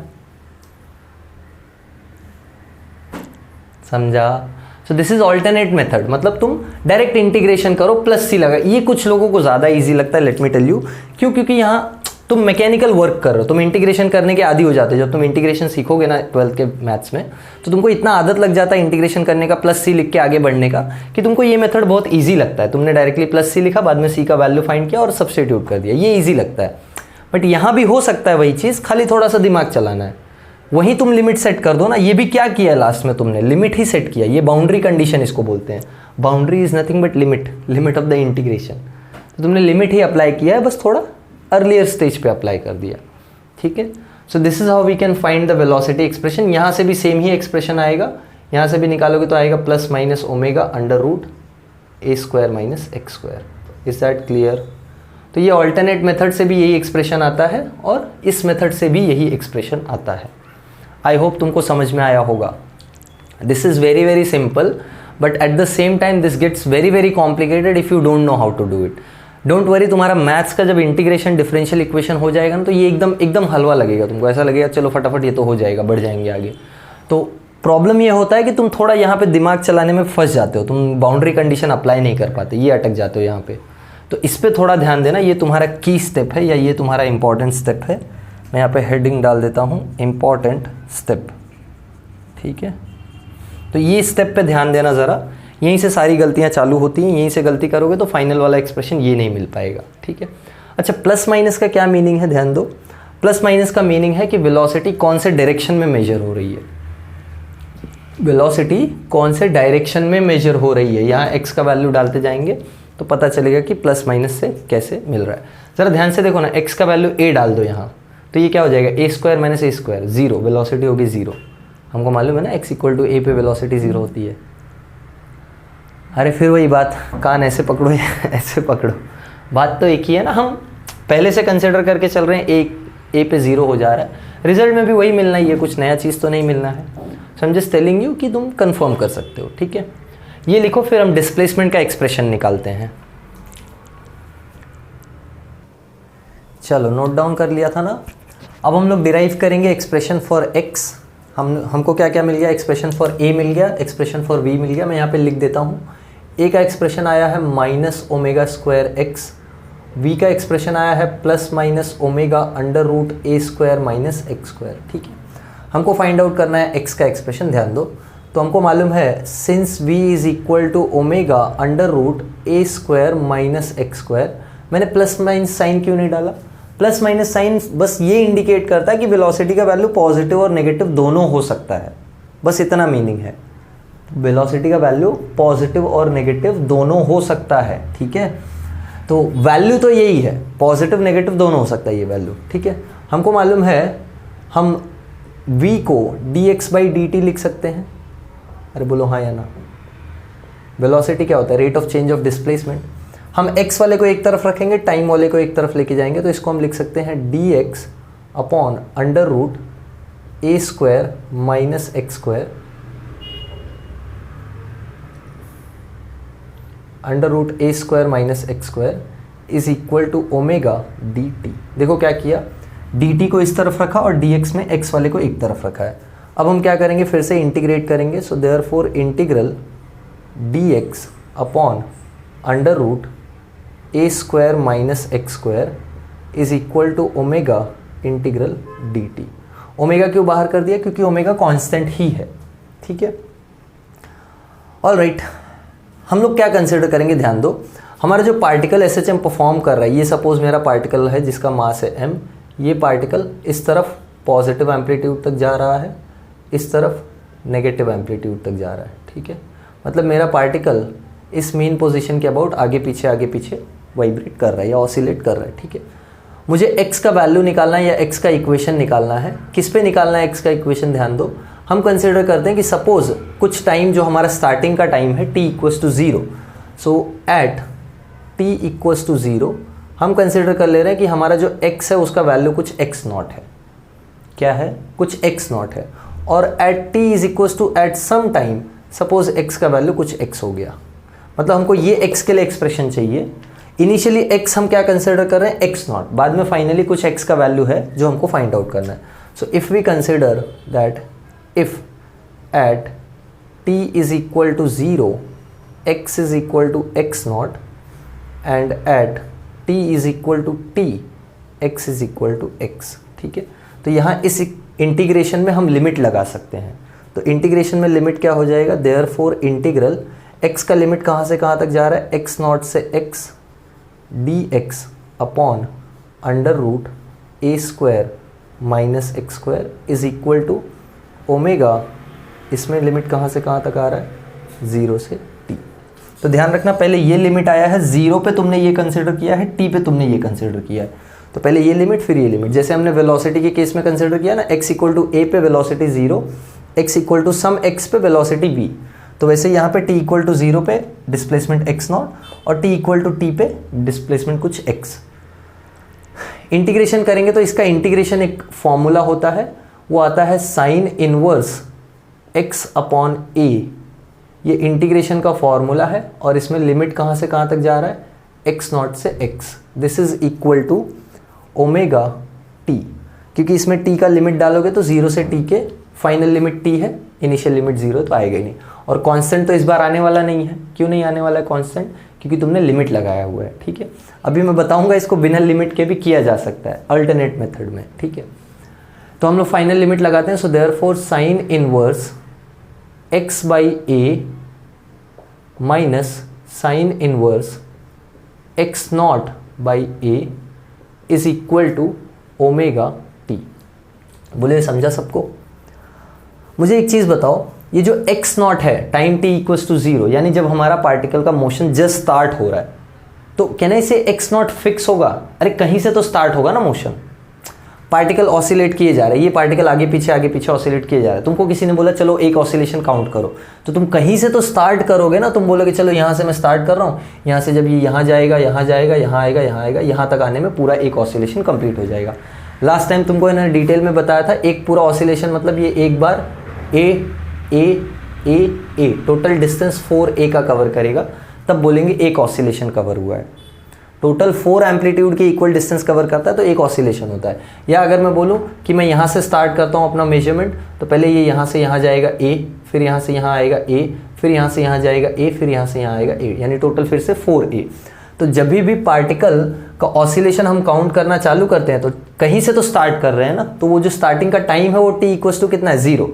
समझा? So this is alternate method, मतलब तुम डायरेक्ट इंटीग्रेशन करो प्लस c लगा। ये कुछ लोगों को ज़्यादा ईजी लगता है, लेट मी टेल यू क्यों, क्योंकि यहाँ तुम मैकेनिकल वर्क कर रहे हो, तुम इंटीग्रेशन करने के आदी हो जाते हो। जब तुम इंटीग्रेशन सीखोगे ना 12th के मैथ्स में, तो तुमको इतना आदत लग जाता है इंटीग्रेशन करने का, प्लस सी लिख के आगे बढ़ने का, कि तुमको ये मेथड बहुत इजी लगता है। तुमने डायरेक्टली प्लस सी लिखा, बाद में सी का वैल्यू फाइंड किया और सब्स्टिट्यूट कर दिया, ये ईजी लगता है। बट यहाँ भी हो सकता है वही चीज़, खाली थोड़ा सा दिमाग चलाना है। वहीं तुम लिमिट सेट कर दो ना, ये भी क्या किया लास्ट में तुमने, लिमिट ही सेट किया। ये बाउंड्री कंडीशन इसको बोलते हैं। Boundary is nothing but limit of the integration. तो तुमने लिमिट ही अप्लाई किया है, बस थोड़ा अर्लियर स्टेज पे अप्लाई कर दिया, ठीक है। So this is how we can find the velocity expression. यहाँ से भी सेम ही एक्सप्रेशन आएगा, यहाँ से भी निकालोगे तो आएगा plus minus omega under root a square minus x square. Is that clear? तो ये ऑल्टरनेट मेथड से भी यही एक्सप्रेशन आता है और इस मेथड से भी यही एक्सप्रेशन आता है। आई होप तुमको समझ में आया होगा। This is very very simple, but at the same time this gets very very complicated if you don't know how to do it. Don't worry, तुम्हारा मैथ्स का जब इंटीग्रेशन डिफरेंशियल इक्वेशन हो जाएगा ना, तो ये एकदम हलवा लगेगा तुमको, ऐसा लगेगा चलो फटाफट ये तो हो जाएगा, बढ़ जाएंगे आगे। तो प्रॉब्लम ये होता है कि तुम थोड़ा यहाँ पे दिमाग चलाने में फंस जाते हो, तुम बाउंड्री कंडीशन अप्लाई नहीं कर पाते, ये अटक जाते हो यहाँ पे। तो इस पर थोड़ा ध्यान देना, ये तुम्हारा की स्टेप है या ये तुम्हारा इंपॉर्टेंट स्टेप है। मैं यहाँ पे हेडिंग डाल देता हूँ इम्पॉर्टेंट स्टेप, ठीक है। तो ये स्टेप पे ध्यान देना ज़रा, यहीं से सारी गलतियाँ चालू होती हैं, यहीं से गलती करोगे तो फाइनल वाला एक्सप्रेशन ये नहीं मिल पाएगा, ठीक है। अच्छा, प्लस माइनस का क्या मीनिंग है, ध्यान दो। प्लस माइनस का मीनिंग है कि वेलोसिटी कौन से डायरेक्शन में मेजर हो रही है, वेलोसिटी कौन से डायरेक्शन में मेजर हो रही है। यहाँ एक्स का वैल्यू डालते जाएंगे तो पता चलेगा कि प्लस माइनस से कैसे मिल रहा है। ज़रा ध्यान से देखो ना, एक्स का वैल्यू ए डाल दो यहाँ, तो ये क्या हो जाएगा, ए स्क्वायर माइनस ए स्क्वायर, 0, वेलोसिटी होगी 0। हमको मालूम है ना एक्स इक्वल टू ए पे वेलोसिटी 0 होती है। अरे फिर वही बात, कान ऐसे पकड़ो या ऐसे पकड़ो, बात तो एक ही है ना। हम पहले से कंसिडर करके चल रहे हैं, ए पे 0 हो जा रहा है, रिजल्ट में भी वही मिलना ही है, कुछ नया चीज़ तो नहीं मिलना है। So I am just telling you कि तुम कंफर्म कर सकते हो, ठीक है। ये लिखो, फिर हम डिस्प्लेसमेंट का एक्सप्रेशन निकालते हैं। चलो नोट डाउन कर लिया था ना। अब हम लोग डिराइव करेंगे एक्सप्रेशन फॉर एक्स। हमको क्या क्या मिल गया, एक्सप्रेशन फॉर ए मिल गया, एक्सप्रेशन फॉर बी मिल गया। मैं यहाँ पे लिख देता हूँ। ए का एक्सप्रेशन आया है minus omega square x, b का एक्सप्रेशन आया है plus minus omega under root a square minus x square. ठीक है, हमको फाइंड आउट करना है एक्स का एक्सप्रेशन। ध्यान दो, तो हमको मालूम है since v is equal to omega under root a square minus x square. मैंने प्लस माइनस साइन क्यों नहीं डाला? प्लस माइनस साइन बस ये इंडिकेट करता है कि वेलोसिटी का वैल्यू पॉजिटिव और नेगेटिव दोनों हो सकता है, बस इतना मीनिंग है। वेलोसिटी का वैल्यू पॉजिटिव और नेगेटिव दोनों हो सकता है। ठीक है, तो वैल्यू तो यही है, पॉजिटिव नेगेटिव दोनों हो सकता है ये वैल्यू। ठीक है, हमको मालूम है हम v को dx/dt लिख सकते हैं। अरे बोलो हाँ या ना। वेलोसिटी क्या होता है? Rate of change of displacement. हम x वाले को एक तरफ रखेंगे, टाइम वाले को एक तरफ लेके जाएंगे, तो इसको हम लिख सकते हैं dx upon under root a square minus x square under root a square minus x square is equal to omega d t. देखो क्या किया, डी टी को इस तरफ रखा और डी एक्स में एक्स वाले को एक तरफ रखा है। अब हम क्या करेंगे, फिर से इंटीग्रेट करेंगे। So therefore integral d x upon under root a square minus x square is equal to omega integral d t. Omega क्यों बाहर कर दिया? क्योंकि ओमेगा कांस्टेंट ही है। ठीक है, ऑलराइट, हम लोग क्या कंसिडर करेंगे? ध्यान दो, हमारा जो पार्टिकल एसएचएम परफॉर्म कर रहा है, ये सपोज मेरा पार्टिकल है जिसका मास है m। ये पार्टिकल इस तरफ पॉजिटिव एम्पलीट्यूड तक जा रहा है, इस तरफ नेगेटिव एम्पलीट्यूड तक जा रहा है। ठीक है, मतलब मेरा पार्टिकल इस मेन पोजीशन के अबाउट आगे पीछे वाइब्रेट कर रहा है या ऑसिलेट कर रहा है। ठीक है, मुझे x का वैल्यू निकालना है या x का इक्वेशन निकालना है। किस पे निकालना है x का इक्वेशन? ध्यान दो, हम कंसिडर करते हैं कि सपोज कुछ टाइम जो हमारा स्टार्टिंग का टाइम है t equals to 0, so at t equals to 0 हम कंसिडर कर ले रहे हैं कि हमारा जो x है उसका वैल्यू कुछ x नॉट है। क्या है? कुछ x नॉट है। और at t is equals to at some time suppose x का वैल्यू कुछ x हो गया। मतलब हमको ये x के लिए एक्सप्रेशन चाहिए। इनिशियली x हम क्या कंसिडर कर रहे हैं? x not. बाद में फाइनली कुछ x का वैल्यू है जो हमको फाइंड आउट करना है। So if we consider that if at t is equal to 0 x is equal to x naught and at t is equal to t x is equal to x। ठीक है, तो यहाँ इस integration में हम limit लगा सकते हैं। तो इंटीग्रेशन में लिमिट क्या हो जाएगा? देयरफॉर इंटीग्रल x का लिमिट कहाँ से कहाँ तक जा रहा है? x नॉट से x dx upon under root a square minus x square is equal to omega, इसमें लिमिट कहाँ से कहाँ तक आ रहा है? 0 से t। तो ध्यान रखना, पहले ये लिमिट आया है 0 पे, तुमने ये कंसिडर किया है, t पे तुमने ये कंसिडर किया है। तो पहले ये लिमिट फिर ये लिमिट, जैसे हमने वेलोसिटी के केस में कंसिडर किया ना, x इक्वल टू a पे velocity 0, x equal to some x पे वेलोसिटी v। तो वैसे यहाँ पे t इक्वल टू 0 पे डिस्प्लेसमेंट x नॉट और t इक्वल टू t पे डिस्प्लेसमेंट कुछ x। इंटीग्रेशन करेंगे तो इसका इंटीग्रेशन एक फॉर्मूला होता है, वो आता है sign inverse x upon a। ये इंटीग्रेशन का फॉर्मूला है और इसमें लिमिट कहाँ से कहाँ तक जा रहा है? x नॉट से x। This is equal to omega t, क्योंकि इसमें t का लिमिट डालोगे तो 0 से t के फाइनल लिमिट t है, इनिशियल लिमिट 0 तो आएगा ही नहीं। और कांस्टेंट तो इस बार आने वाला नहीं है। क्यों नहीं आने वाला है कांस्टेंट? क्योंकि तुमने लिमिट लगाया हुआ है। ठीक है, अभी मैं बताऊंगा इसको बिना लिमिट के भी किया जा सकता है अल्टरनेट मेथड में। ठीक है, तो हम लोग फाइनल लिमिट लगाते हैं। So therefore sine inverse x by a minus sine inverse x not by a is equal to omega t. बोले समझा सबको? मुझे एक चीज़ बताओ, ये जो x नॉट है टाइम t इक्वल्स टू 0, यानी जब हमारा पार्टिकल का मोशन जस्ट स्टार्ट हो रहा है, तो कहना इसे x नॉट फिक्स होगा? अरे कहीं से तो स्टार्ट होगा ना मोशन। पार्टिकल ऑसिलेट किए जा रहे हैं, ये पार्टिकल आगे पीछे ऑसिलेट किए जा रहे हैं। तुमको किसी ने बोला चलो एक ऑसिलेशन काउंट करो, तो तुम कहीं से तो स्टार्ट करोगे ना। तुम बोलोगे चलो यहाँ से मैं स्टार्ट कर रहा हूँ, यहाँ से जब ये यहाँ जाएगा, यहाँ जाएगा, यहाँ आएगा, यहाँ आएगा, यहाँ तक आने में पूरा एक ऑसिलेशन कंप्लीट हो जाएगा। लास्ट टाइम तुमको इन्होंने डिटेल में बताया था, एक पूरा ऑसिलेशन मतलब ये एक बार ए टोटल डिस्टेंस 4a का कवर करेगा, तब बोलेंगे एक ऑसिलेशन कवर हुआ है। टोटल 4 एम्पलीट्यूड की इक्वल डिस्टेंस कवर करता है तो एक ऑसिलेशन होता है। या अगर मैं बोलूँ कि मैं यहाँ से स्टार्ट करता हूँ अपना मेजरमेंट, तो पहले ये यहाँ से यहाँ जाएगा A, फिर यहाँ से यहाँ आएगा A, फिर यहाँ से यहाँ जाएगा A, फिर यहाँ से यहाँ आएगा A, यानी टोटल फिर से 4A। तो जब भी पार्टिकल का ऑसिलेशन हम काउंट करना चालू करते हैं तो कहीं से तो स्टार्ट कर रहे हैं ना, तो वो जो स्टार्टिंग का टाइम है वो t इक्वल टू कितना है 0,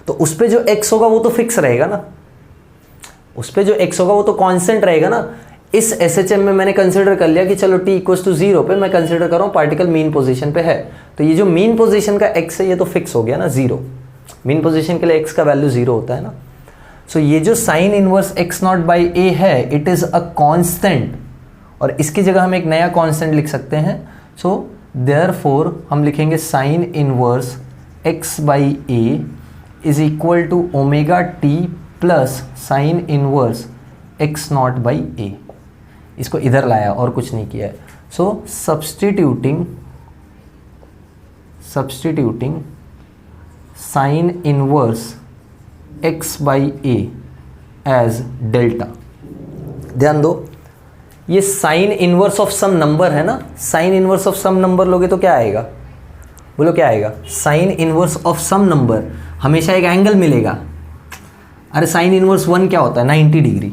तो उस पर जो x होगा वो तो फिक्स रहेगा ना, उस पर जो x होगा वो तो कांस्टेंट रहेगा ना। इस SHM में मैंने कंसिडर कर लिया कि चलो t इक्वल टू 0 पे मैं कंसिडर कर रहा हूँ पार्टिकल मीन पोजीशन पे है, तो ये जो मीन पोजीशन का x है ये तो फिक्स हो गया ना 0, मीन पोजीशन के लिए x का वैल्यू 0 होता है ना। सो ये जो sign inverse x not by a है इट इज़ अ कांस्टेंट, और इसकी जगह हम एक नया कांस्टेंट लिख सकते हैं। सो देयरफॉर हम लिखेंगे sine inverse x by a is equal to omega t plus sine inverse x not by a। इसको इधर लाया और कुछ नहीं किया है। So substituting sine inverse x by a as delta. ध्यान दो, ये sine inverse of some number है ना, sine inverse of some number लोगे तो क्या आएगा, बोलो क्या आएगा, sine inverse of some number हमेशा एक एंगल मिलेगा। अरे साइन इनवर्स 1 क्या होता है 90 डिग्री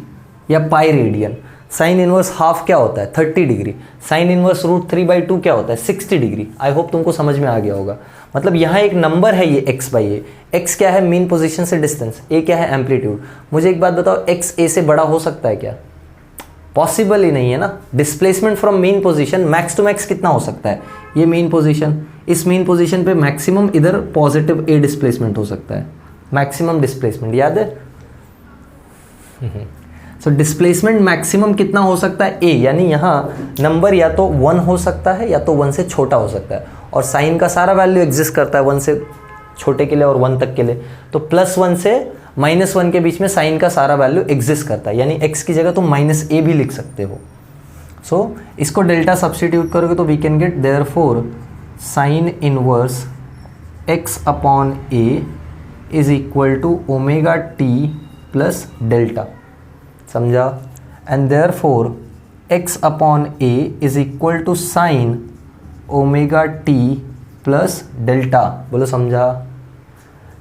या pi radian, sine inverse half क्या होता है 30 डिग्री, साइन इनवर्स √3/2 क्या होता है 60 डिग्री। आई होप तुमको समझ में आ गया होगा। मतलब यहाँ एक नंबर है ये x बाई ए, x क्या है मीन पोजीशन से डिस्टेंस, a क्या है एम्पलीट्यूड। मुझे एक बात बताओ, x a से बड़ा हो सकता है क्या, पॉसिबल ही नहीं है ना। Displacement from mean position max to max कितना हो सकता है, ये मीन पोजीशन, इस मीन पोजीशन पे मैक्सिमम इधर पॉजिटिव a डिस्प्लेसमेंट हो सकता है, मैक्सिमम डिस्प्लेसमेंट याद है। सो डिस्प्लेसमेंट मैक्सिमम कितना हो सकता है a, यानी यहाँ नंबर या तो 1 हो सकता है या तो 1 से छोटा हो सकता है, और साइन का सारा वैल्यू एग्जिस्ट करता है 1 से छोटे के लिए और 1 तक के लिए, तो +1 से -1 के बीच में साइन का सारा वैल्यू एग्जिस्ट करता है, यानी x की जगह तुम -a भी लिख सकते हो। सो इसको डेल्टा सब्स्टिट्यूट करोगे तो we can get therefore sine inverse x upon a is equal to omega t plus delta, समझा। And therefore x upon a is equal to sine omega t plus delta, बोलो समझा।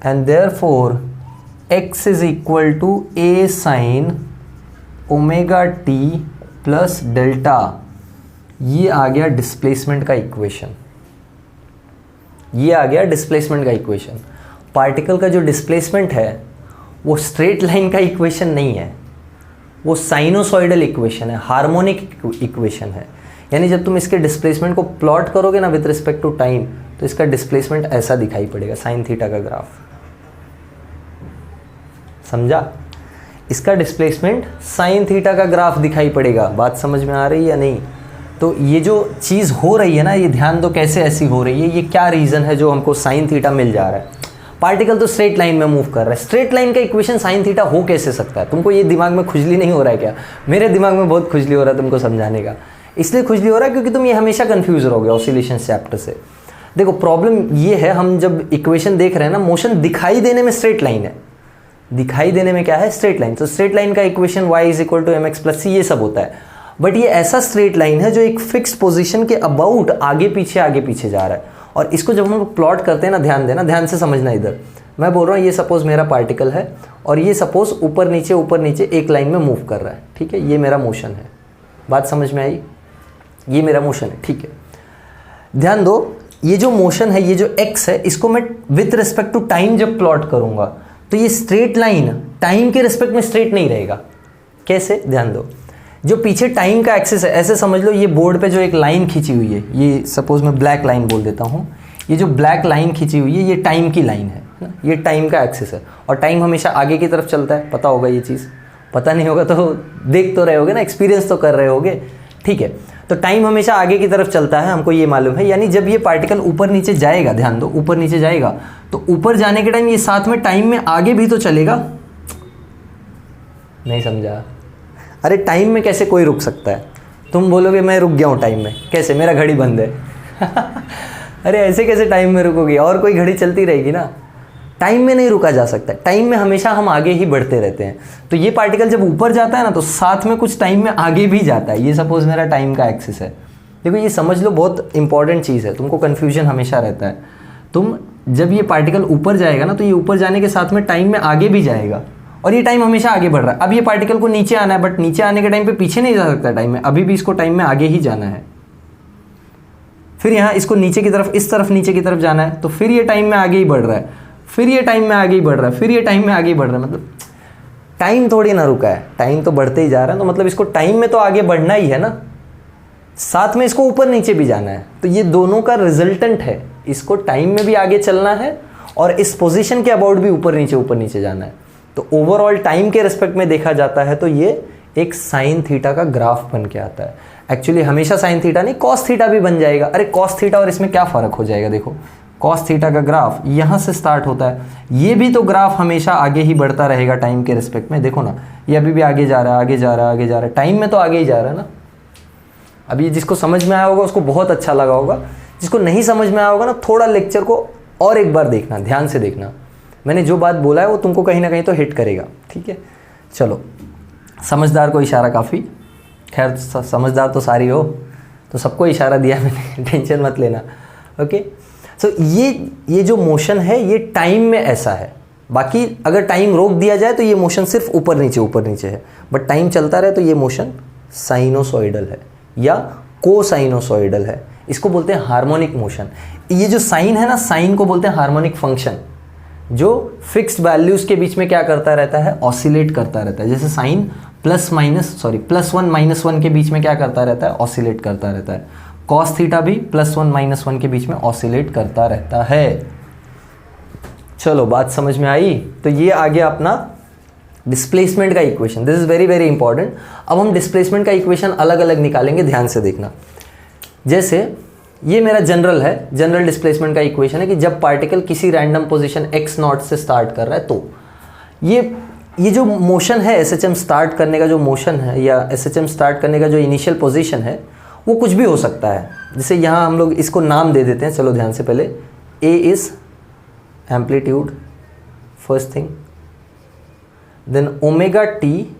And therefore x is equal to a sine omega t plus delta. ये आ गया displacement का equation, ये आ गया डिस्प्लेसमेंट का इक्वेशन। पार्टिकल का जो डिस्प्लेसमेंट है वो स्ट्रेट लाइन का इक्वेशन नहीं है, वो साइनोसॉइडल इक्वेशन है, हार्मोनिक इक्वेशन है। यानी जब तुम इसके डिस्प्लेसमेंट को प्लॉट करोगे ना विद रिस्पेक्ट टू टाइम, तो इसका डिस्प्लेसमेंट ऐसा दिखाई पड़ेगा, साइन थीटा का ग्राफ, समझा। इसका डिस्प्लेसमेंट साइन थीटा का ग्राफ दिखाई पड़ेगा। बात समझ में आ रही है या नहीं। तो ये जो चीज़ हो रही है ना, ये ध्यान दो कैसे ऐसी हो रही है, ये क्या रीज़न है जो हमको साइन थीटा मिल जा रहा है। पार्टिकल तो स्ट्रेट लाइन में मूव कर रहा है, स्ट्रेट लाइन का इक्वेशन साइन थीटा हो कैसे सकता है। तुमको ये दिमाग में खुजली नहीं हो रहा है क्या? मेरे दिमाग में बहुत खुजली हो रहा है तुमको समझाने का। इसलिए खुजली हो रहा है क्योंकि तुम ये हमेशा कंफ्यूज रहोगे ऑसिलेशन चैप्टर से। देखो प्रॉब्लम ये है, हम जब इक्वेशन देख रहे हैं ना, मोशन दिखाई देने में स्ट्रेट लाइन है, दिखाई देने में क्या है स्ट्रेट लाइन। तो स्ट्रेट लाइन का equation y is equal to mx plus c ये सब होता है। बट ये ऐसा स्ट्रेट लाइन है जो एक फिक्स्ड पोजीशन के अबाउट आगे पीछे जा रहा है। और इसको जब हम प्लॉट करते हैं ना, ध्यान देना, ध्यान से समझना। इधर मैं बोल रहा हूँ ये सपोज मेरा पार्टिकल है और ये सपोज ऊपर नीचे एक लाइन में मूव कर रहा है, ठीक है। ये मेरा मोशन है, बात समझ में आई, ये मेरा मोशन है, ठीक है। ध्यान दो, ये जो मोशन है, ये जो x है, इसको मैं विथ रिस्पेक्ट टू टाइम जब प्लॉट करूंगा तो ये स्ट्रेट लाइन टाइम के रिस्पेक्ट में स्ट्रेट नहीं रहेगा। कैसे? ध्यान दो, जो पीछे टाइम का एक्सिस है, ऐसे समझ लो ये बोर्ड पे जो एक लाइन खींची हुई है, ये सपोज मैं ब्लैक लाइन बोल देता हूँ, ये जो ब्लैक लाइन खींची हुई है ये टाइम की लाइन है ना, ये टाइम का एक्सिस है। और टाइम हमेशा आगे की तरफ चलता है, पता होगा ये चीज़। पता नहीं होगा तो देख तो रहे होगे ना, एक्सपीरियंस तो कर रहे होगे, ठीक है। तो टाइम हमेशा आगे की तरफ चलता है, हमको ये मालूम है। यानी जब ये पार्टिकल ऊपर नीचे जाएगा, ध्यान दो, ऊपर नीचे जाएगा तो ऊपर जाने के टाइम ये साथ में टाइम में आगे भी तो चलेगा। नहीं समझा? अरे टाइम में कैसे कोई रुक सकता है? तुम बोलोगे मैं रुक गया हूँ टाइम में, कैसे? मेरा घड़ी बंद है। अरे ऐसे कैसे टाइम में रुकोगी? और कोई घड़ी चलती रहेगी ना। टाइम में नहीं रुका जा सकता, टाइम में हमेशा हम आगे ही बढ़ते रहते हैं। तो ये पार्टिकल जब ऊपर जाता है ना तो साथ में कुछ टाइम में आगे भी जाता है। ये सपोज मेरा टाइम का एक्सिस है, देखो ये समझ लो, बहुत इंपॉर्टेंट चीज़ है, तुमको कन्फ्यूजन हमेशा रहता है। तुम जब ये पार्टिकल ऊपर जाएगा ना तो ये ऊपर जाने के साथ में टाइम में आगे भी जाएगा और ये टाइम हमेशा आगे बढ़ रहा है। अब ये पार्टिकल को नीचे आना है, बट नीचे आने के टाइम पे पीछे नहीं जा सकता टाइम में, अभी भी इसको टाइम में आगे ही जाना है। फिर यहाँ इसको नीचे की तरफ, इस तरफ नीचे की तरफ जाना है, तो फिर ये टाइम में आगे ही बढ़ रहा है, फिर ये टाइम में आगे ही बढ़ रहा है, फिर ये टाइम में आगे ही बढ़ रहा है। मतलब टाइम थोड़ी ना रुका है, टाइम तो बढ़ते ही जा रहा है। तो मतलब इसको टाइम में तो आगे बढ़ना ही है ना, साथ में इसको ऊपर नीचे भी जाना है। तो ये दोनों का रिजल्टेंट है, इसको टाइम में भी आगे चलना है और इस पोजीशन के अबाउट भी ऊपर नीचे जाना है। तो ओवरऑल टाइम के रिस्पेक्ट में देखा जाता है तो ये एक साइन थीटा का ग्राफ बन के आता है। एक्चुअली हमेशा साइन थीटा नहीं, कॉस थीटा भी बन जाएगा। अरे कॉस थीटा और इसमें क्या फ़र्क हो जाएगा, देखो कॉस थीटा का ग्राफ यहाँ से स्टार्ट होता है, ये भी तो ग्राफ हमेशा आगे ही बढ़ता रहेगा टाइम के रिस्पेक्ट में। देखो ना, ये अभी भी आगे जा रहा है, आगे जा रहा है, आगे जा रहा है, टाइम में तो आगे ही जा रहा है ना। अब ये जिसको समझ में आया होगा उसको बहुत अच्छा लगा होगा, जिसको नहीं समझ में आया होगा ना, थोड़ा लेक्चर को और एक बार देखना, ध्यान से देखना। मैंने जो बात बोला है वो तुमको कहीं ना कहीं तो हिट करेगा, ठीक है। चलो, समझदार को इशारा काफ़ी, खैर समझदार तो सारी हो, तो सबको इशारा दिया मैंने, टेंशन मत लेना। ओके, सो ये जो मोशन है ये टाइम में ऐसा है। बाकी अगर टाइम रोक दिया जाए तो ये मोशन सिर्फ ऊपर नीचे है, बट टाइम चलता रहे तो ये मोशन साइनोसॉइडल है या कोसाइनोसॉइडल है। इसको बोलते हैं हार्मोनिक मोशन। ये जो साइन है ना, साइन को बोलते हैं हार्मोनिक फंक्शन, जो फिक्स्ड वैल्यूज के बीच में क्या करता रहता है, ऑसिलेट करता रहता है। जैसे साइन प्लस +1 -1 के बीच में क्या करता रहता है, ऑसिलेट करता रहता है। कॉस थीटा भी +1 -1 के बीच में ऑसिलेट करता रहता है। चलो, बात समझ में आई। तो ये आ गया अपना डिस्प्लेसमेंट का equation. This is very very important. अब हम डिस्प्लेसमेंट का इक्वेशन अलग अलग निकालेंगे, ध्यान से देखना। जैसे ये मेरा जनरल है, जनरल डिस्प्लेसमेंट का इक्वेशन है कि जब पार्टिकल किसी रैंडम पोजीशन x0 से स्टार्ट कर रहा है तो ये जो मोशन है, SHM स्टार्ट करने का जो मोशन है या SHM स्टार्ट करने का जो इनिशियल पोजीशन है वो कुछ भी हो सकता है। जैसे यहाँ हम लोग इसको नाम दे देते हैं, चलो ध्यान से। पहले A is amplitude, first thing, then omega t,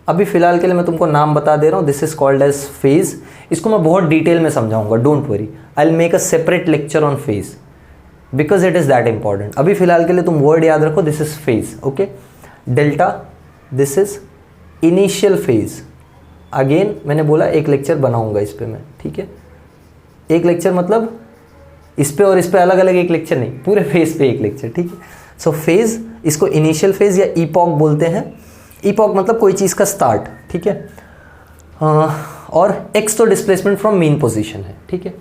अभी फिलहाल के लिए मैं तुमको नाम बता दे रहा हूँ, this is called as phase. इसको मैं बहुत डिटेल में समझाऊंगा, don't worry, I will make a separate lecture on phase because it is that important. अभी फिलहाल के लिए तुम वर्ड याद रखो, this is phase, okay. Delta, this is initial phase. Again मैंने बोला एक लेक्चर बनाऊंगा इस पे मैं, ठीक है। एक लेक्चर मतलब इस पे और इस पे अलग अलग एक लेक्चर नहीं, पूरे फेज पे एक लेक्चर, ठीक है। सो फेज, इसको इनिशियल फेज या ईपॉक बोलते हैं। ईपॉक मतलब कोई चीज़ का स्टार्ट, ठीक है। और x तो डिस्प्लेसमेंट फ्रॉम मीन पोजीशन है, ठीक है।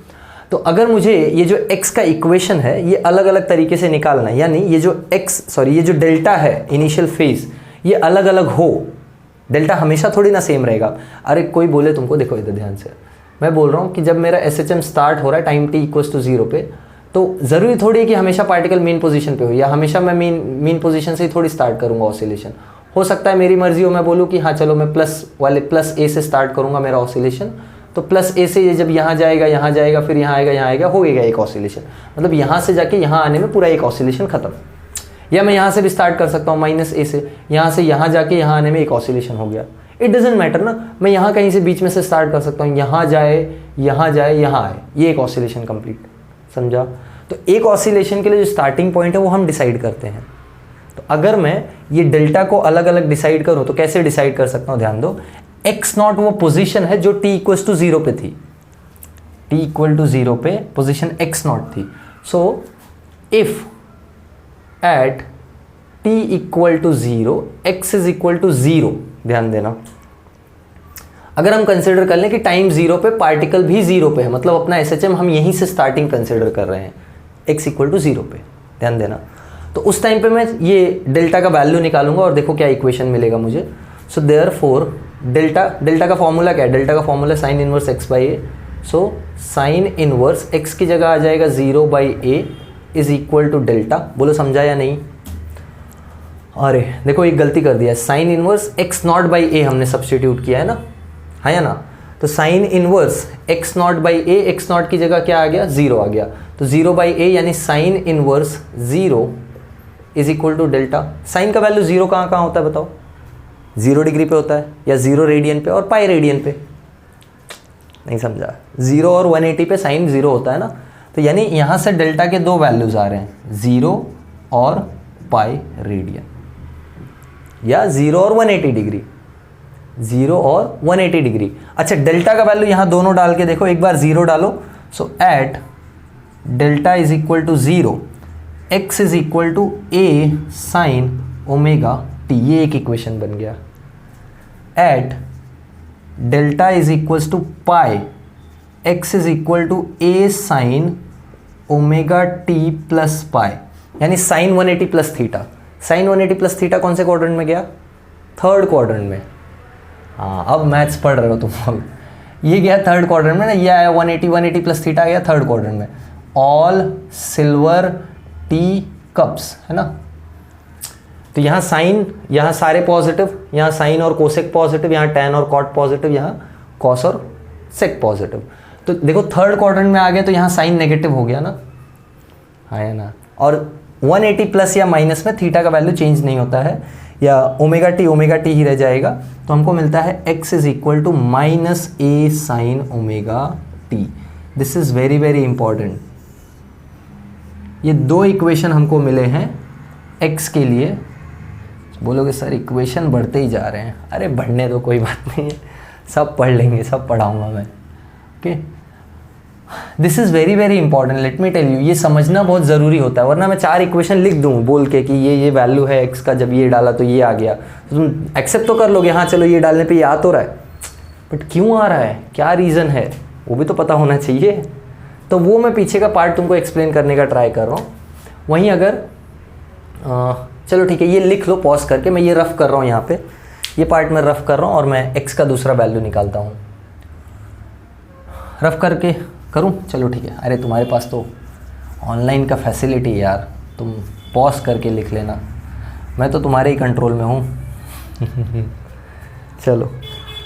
तो अगर मुझे ये जो x का इक्वेशन है ये अलग अलग तरीके से निकालना है, यानी ये जो ये जो डेल्टा है इनिशियल फेज, ये अलग अलग हो, डेल्टा हमेशा थोड़ी ना सेम रहेगा। अरे कोई बोले तुमको, देखो इधर ध्यान से, मैं बोल रहा हूँ कि जब मेरा SHM स्टार्ट हो रहा है टाइम t = 0 पे, तो ज़रूरी थोड़ी है कि हमेशा पार्टिकल मीन पोजीशन पे हो, या हमेशा मैं मीन पोजीशन से ही थोड़ी स्टार्ट करूँगा ऑसिलेशन। हो सकता है मेरी मर्जी हो, मैं बोलूँ कि हाँ चलो मैं प्लस a से स्टार्ट करूँगा मेरा ऑसिलेशन, तो प्लस a से ये जब यहाँ जाएगा, फिर यहाँ आएगा, हो गया एक ऑसिलेशन। मतलब यहाँ से जाके यहाँ आने में पूरा एक ऑसिलेशन खत्म। या मैं यहाँ से भी स्टार्ट कर सकता हूँ -a से, यहाँ से यहाँ जाके यहाँ आने में एक ऑसिलेशन हो गया। इट डजेंट मैटर ना, मैं यहाँ कहीं से बीच में से स्टार्ट कर सकता हूँ, यहाँ जाए, यहाँ आए, ये एक ऑसिलेशन कंप्लीट, समझा। तो एक ऑसिलेशन के लिए जो स्टार्टिंग पॉइंट है वो हम डिसाइड करते हैं। तो अगर मैं ये डेल्टा को अलग अलग डिसाइड करूँ तो कैसे डिसाइड कर सकता हूँ, ध्यान दो। x0 वो पोजीशन है जो t = 0 पे थी, t = 0 पे पोजीशन x0 थी। सो इफ एट t = 0 x = 0, ध्यान देना, अगर हम कंसिडर कर लें कि टाइम 0 पे पार्टिकल भी 0 पे है, मतलब अपना SHM हम यहीं से स्टार्टिंग कंसिडर कर रहे हैं x = 0 पे, ध्यान देना। तो उस टाइम पे मैं ये डेल्टा का वैल्यू निकालूंगा और देखो क्या इक्वेशन मिलेगा मुझे। सो देयरफॉर डेल्टा का फॉर्मूला क्या है, डेल्टा का formula sine inverse x/a। So sine inverse x की जगह आ जाएगा 0/a is equal to delta. बोलो समझा या नहीं। अरे देखो एक गलती कर दिया, साइन इनवर्स x0/a हमने सब्सटीट्यूट किया है ना, है ना। तो साइन इनवर्स x0/a, x0 की जगह क्या आ गया, 0 आ गया। तो 0/a यानी sine inverse 0 is equal to delta. Sine का वैल्यू 0 कहाँ कहाँ होता है बताओ? 0 डिग्री पे होता है या 0 रेडियन पे और पाई रेडियन पे। नहीं समझा? 0 और 180 पे साइन 0 होता है ना, तो यानी यहाँ से डेल्टा के दो वैल्यूज आ रहे हैं, 0 और पाई रेडियन, या 0 और 180 डिग्री, 0 और 180 डिग्री। अच्छा, डेल्टा का वैल्यू यहाँ दोनों डाल के देखो, एक बार 0 डालो, so at delta is equal to 0 x is equal to a sine omega t, ये एक इक्वेशन बन गया। At delta is equals to pi x is equal to a sine omega t plus pi, यानी sine 180 plus theta. Sine 180 plus theta कौन से quadrant में गया? Third quadrant में। हाँ, अब मैथ्स पढ़ रहे हो तुम। अब ये गया थर्ड क्वाड्रेंट में ना, ये आया 180 प्लस थीटा गया थर्ड क्वाड्रेंट में। ऑल सिल्वर टी कप्स, है ना। तो यहाँ साइन, यहाँ सारे पॉजिटिव, यहाँ साइन और कोसेक पॉजिटिव, यहाँ टैन और कॉट पॉजिटिव, यहाँ कॉस और सेक पॉजिटिव। तो देखो थर्ड क्वाड्रेंट में आ गया तो यहाँ साइन नेगेटिव हो गया ना, है ना। और 180 प्लस या माइनस में थीटा का वैल्यू चेंज नहीं होता है, या ओमेगा टी ही रह जाएगा। तो हमको मिलता है x is equal to minus a sine omega t. This is very very important. ये दो इक्वेशन हमको मिले हैं x के लिए। बोलोगे सर इक्वेशन बढ़ते ही जा रहे हैं, अरे बढ़ने दो, कोई बात नहीं है, सब पढ़ लेंगे, सब पढ़ाऊंगा मैं। Okay, this is very very important, let me tell you. ये समझना बहुत ज़रूरी होता है, वरना मैं 4 इक्वेशन लिख दूँ बोल के कि ये वैल्यू है x का, जब ये डाला तो ये आ गया, तो तुम एक्सेप्ट तो कर लोगे, हाँ चलो ये डालने पे ये आ तो रहा है, बट क्यों आ रहा है, क्या रीज़न है, वो भी तो पता होना चाहिए। तो वो मैं पीछे का पार्ट तुमको एक्सप्लेन करने का ट्राई कर रहा हूँ। वहीं अगर चलो ठीक है, ये लिख लो पॉज करके, मैं ये रफ कर रहा हूँ यहाँ पे, ये पार्ट मैं रफ कर रहा हूँ और मैं x का दूसरा वैल्यू निकालता हूँ। रफ करके करूँ? चलो ठीक है। अरे तुम्हारे पास तो ऑनलाइन का फैसिलिटी है यार, तुम पॉज करके लिख लेना, मैं तो तुम्हारे ही कंट्रोल में हूँ। चलो,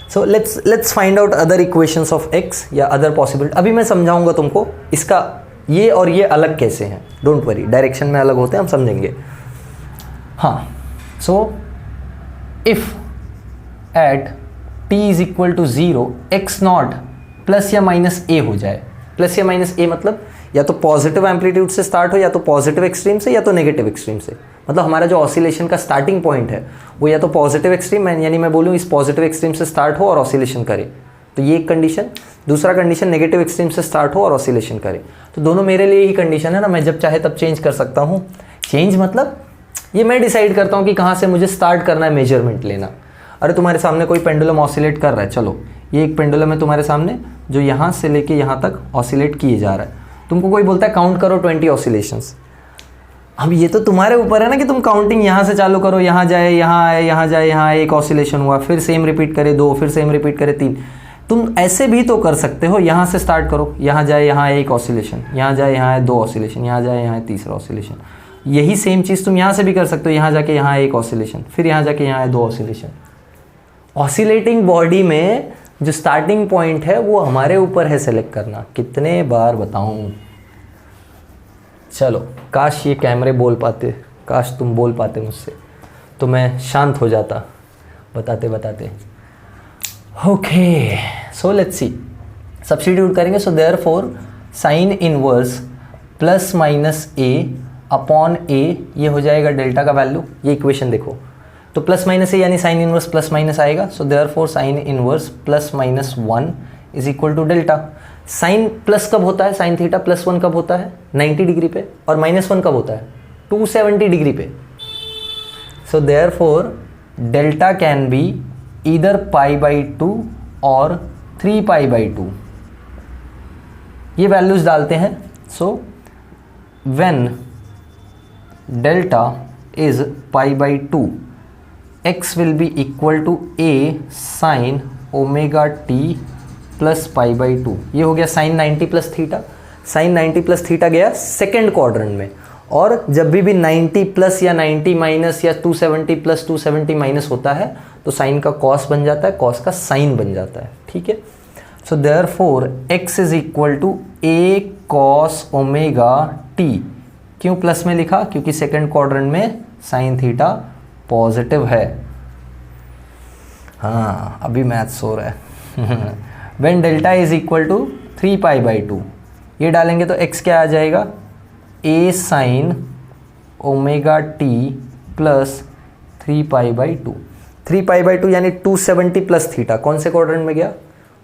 so let's find out other equations of x या अदर पॉसिबिलिटी। अभी मैं समझाऊंगा तुमको इसका ये और ये अलग कैसे हैं, डोंट वरी, डायरेक्शन में अलग होते हैं, हम समझेंगे। हाँ, so if at t is equal to 0 x not plus या माइनस a हो जाए। प्लस या माइनस a मतलब या तो पॉजिटिव एम्पलीट्यूड से स्टार्ट हो, या तो पॉजिटिव एक्सट्रीम से, या तो नेगेटिव एक्सट्रीम से। मतलब हमारा जो ऑसिलेशन का स्टार्टिंग पॉइंट है वो या तो पॉजिटिव एक्सट्रीम, यानी मैं बोलूँ इस पॉजिटिव एक्सट्रीम से स्टार्ट हो और ऑसिलेशन करे, तो ये एक कंडीशन। दूसरा कंडीशन नेगेटिव एक्सट्रीम से स्टार्ट हो और ऑसिलेशन करे। तो दोनों मेरे लिए ही कंडीशन है ना, मैं जब चाहे तब चेंज कर सकता हूँ। चेंज मतलब ये मैं डिसाइड करता हूँ कि कहाँ से मुझे स्टार्ट करना है मेजरमेंट लेना। अरे तुम्हारे सामने कोई पेंडुलम ऑसिलेट कर रहा है, चलो ये एक पेंडुलम है तुम्हारे सामने जो यहाँ से लेके यहाँ तक ऑसिलेट किए जा रहा है। तुमको कोई बोलता है काउंट करो 20 ऑसिलेशंस। अब ये तो तुम्हारे ऊपर है ना कि तुम काउंटिंग यहाँ से चालू करो, यहाँ जाए, यहाँ आए, यहाँ जाए, यहाँ एक ऑसिलेशन हुआ, फिर सेम रिपीट करे 2, फिर सेम रिपीट करे 3। तुम ऐसे भी तो कर सकते हो, यहाँ से स्टार्ट करो, यहाँ जाए, यहाँ एक ऑसिलेशन, यहाँ जाए, यहाँ आए 2 ऑसिलेशन, यहाँ जाए, यहाँ तीसरा ऑसिलेशन। यही सेम चीज़ तुम यहाँ से भी कर सकते हो, यहाँ जाके यहाँ एक ऑसिलेशन, फिर यहाँ जाके यहाँ 2 ऑसिलेशन। ऑसिलेटिंग बॉडी में जो स्टार्टिंग पॉइंट है वो हमारे ऊपर है सेलेक्ट करना। कितने बार बताऊं? चलो, काश ये कैमरे बोल पाते, काश तुम बोल पाते मुझसे, तो मैं शांत हो जाता बताते बताते। Okay, so let's see, substitute करेंगे। So therefore sine inverse plus minus a upon a, ये हो जाएगा डेल्टा का वैल्यू। ये इक्वेशन देखो, तो प्लस माइनस ए यानी साइन इनवर्स प्लस माइनस आएगा। So therefore sine inverse plus minus 1 is equal to delta. Sine plus कब होता है, साइन थीटा प्लस 1 कब होता है? 90 डिग्री पे। और माइनस 1 कब होता है? 270 डिग्री पे। So therefore delta can be either pi by 2 और 3 पाई बाई 2। ये वैल्यूज डालते हैं। So when delta is pi by 2, x will be equal to a sin omega t plus pi by 2। ये हो गया sine 90 plus theta. Sine 90 plus theta गया second quadrant में। और जब भी 90 प्लस या 90 माइनस या 270 प्लस 270 माइनस होता है तो साइन का कॉस बन जाता है, कॉस का साइन बन जाता है। ठीक है, so therefore x is equal to a cos omega t क्यों प्लस में लिखा? क्योंकि सेकंड क्वाड्रेंट में साइन थीटा पॉजिटिव है। हाँ, अभी मैथ्स हो रहा है। When delta is equal to 3π/2, ये डालेंगे तो x क्या आ जाएगा? a sine omega t plus 3π/2। 3π/2 यानी 270 प्लस थीटा कौन से क्वाड्रेंट में गया?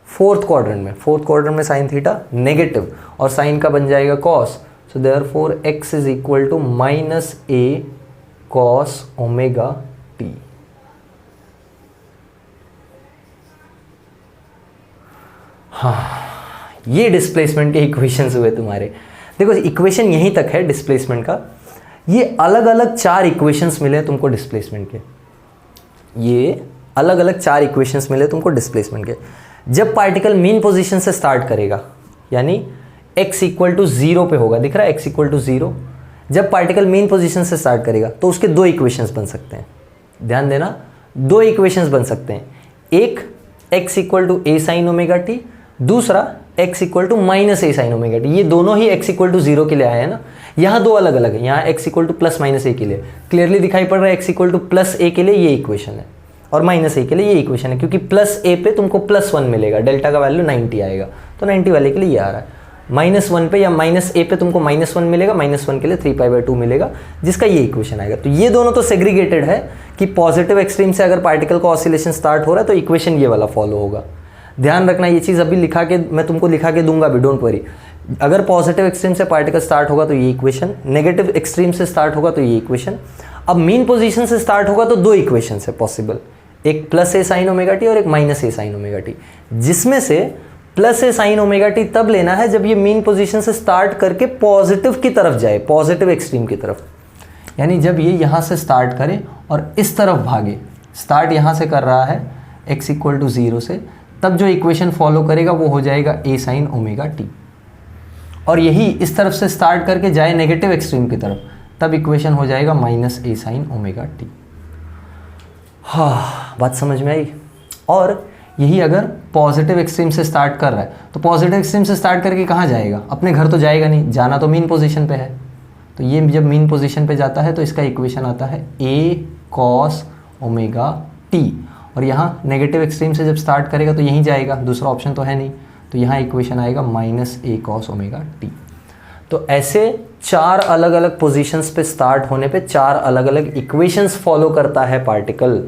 फोर्थ क्वाड्रेंट में। फोर्थ क्वाड्रेंट में साइन थीटा नेगेटिव और साइन का बन जाएगा cos. So therefore x is equal to -a cos omega t. हाँ, ये डिस्प्लेसमेंट के इक्वेशंस हुए तुम्हारे। देखो इक्वेशन यहीं तक है डिस्प्लेसमेंट का। ये अलग अलग 4 इक्वेशंस मिले तुमको डिस्प्लेसमेंट के। ये अलग अलग 4 इक्वेशंस मिले तुमको डिस्प्लेसमेंट के। जब पार्टिकल मीन पोजीशन से स्टार्ट करेगा, यानी x इक्वल टू 0 पे होगा, दिख रहा है x इक्वल टू 0। जब पार्टिकल मीन पोजीशन से स्टार्ट करेगा तो उसके 2 इक्वेशंस बन सकते हैं। ध्यान देना, 2 इक्वेशंस बन सकते हैं। एक x equal to a sine omega t, दूसरा x equal to minus a sine omega t. ये दोनों ही x इक्वल टू 0 के लिए आया है ना। यहाँ 2 अलग अलग है, यहाँ x equal two plus minus a के लिए क्लियरली दिखाई पड़ रहा है। x equal two plus a के लिए ये इक्वेशन है और माइनस a के लिए ये इक्वेशन है, क्योंकि प्लस a पे तुमको +1 मिलेगा, डेल्टा का वैल्यू 90 आएगा, तो 90 वाले के लिए ये आ रहा है। -1 पे या माइनस a पे तुमको -1 मिलेगा, -1 के लिए 3π/2 मिलेगा, जिसका ये इक्वेशन आएगा। तो ये दोनों तो सेग्रीगेटेड है कि पॉजिटिव एक्सट्रीम से अगर पार्टिकल का ऑसिलेशन स्टार्ट हो रहा है तो इक्वेशन ये वाला फॉलो होगा। ध्यान रखना, ये चीज़ अभी मैं तुमको लिखा के दूंगा अभी, डोंट वरी। अगर पॉजिटिव एक्सट्रीम से पार्टिकल स्टार्ट होगा तो ये इक्वेशन, नेगेटिव एक्सट्रीम से स्टार्ट होगा तो ये इक्वेशन। अब मीन पोजीशन से स्टार्ट होगा तो 2 इक्वेशन है पॉसिबल, एक +a साइन ओमेगा टी और एक -a साइन ओमेगा टी, जिसमें से +a साइन ओमेगा टी तब लेना है जब ये मीन पोजीशन से स्टार्ट करके पॉजिटिव की तरफ जाए, पॉजिटिव एक्सट्रीम की तरफ। यानी जब ये यहाँ से स्टार्ट करे और इस तरफ भागे, स्टार्ट यहाँ से कर रहा है x इक्वल टू 0 से, तब जो इक्वेशन फॉलो करेगा वो हो जाएगा a साइन ओमेगा टी। और यही इस तरफ से स्टार्ट करके जाए नेगेटिव एक्सट्रीम की तरफ, तब इक्वेशन हो जाएगा -a साइन ओमेगा टी। हाँ, बात समझ में आई। और यही अगर पॉजिटिव एक्सट्रीम से स्टार्ट कर रहा है तो पॉजिटिव एक्सट्रीम से स्टार्ट करके कहाँ जाएगा? अपने घर तो जाएगा नहीं, जाना तो मीन पोजीशन पे है। तो ये जब मीन पोजीशन पे जाता है तो इसका इक्वेशन आता है a कॉस ओमेगा टी। और यहाँ नेगेटिव एक्सट्रीम से जब स्टार्ट करेगा तो यहीं जाएगा, दूसरा ऑप्शन तो है नहीं, तो यहाँ इक्वेशन आएगा -a कॉस ओमेगा टी। तो ऐसे 4 अलग अलग पोजीशंस पे स्टार्ट होने पे 4 अलग अलग इक्वेशंस फॉलो करता है पार्टिकल।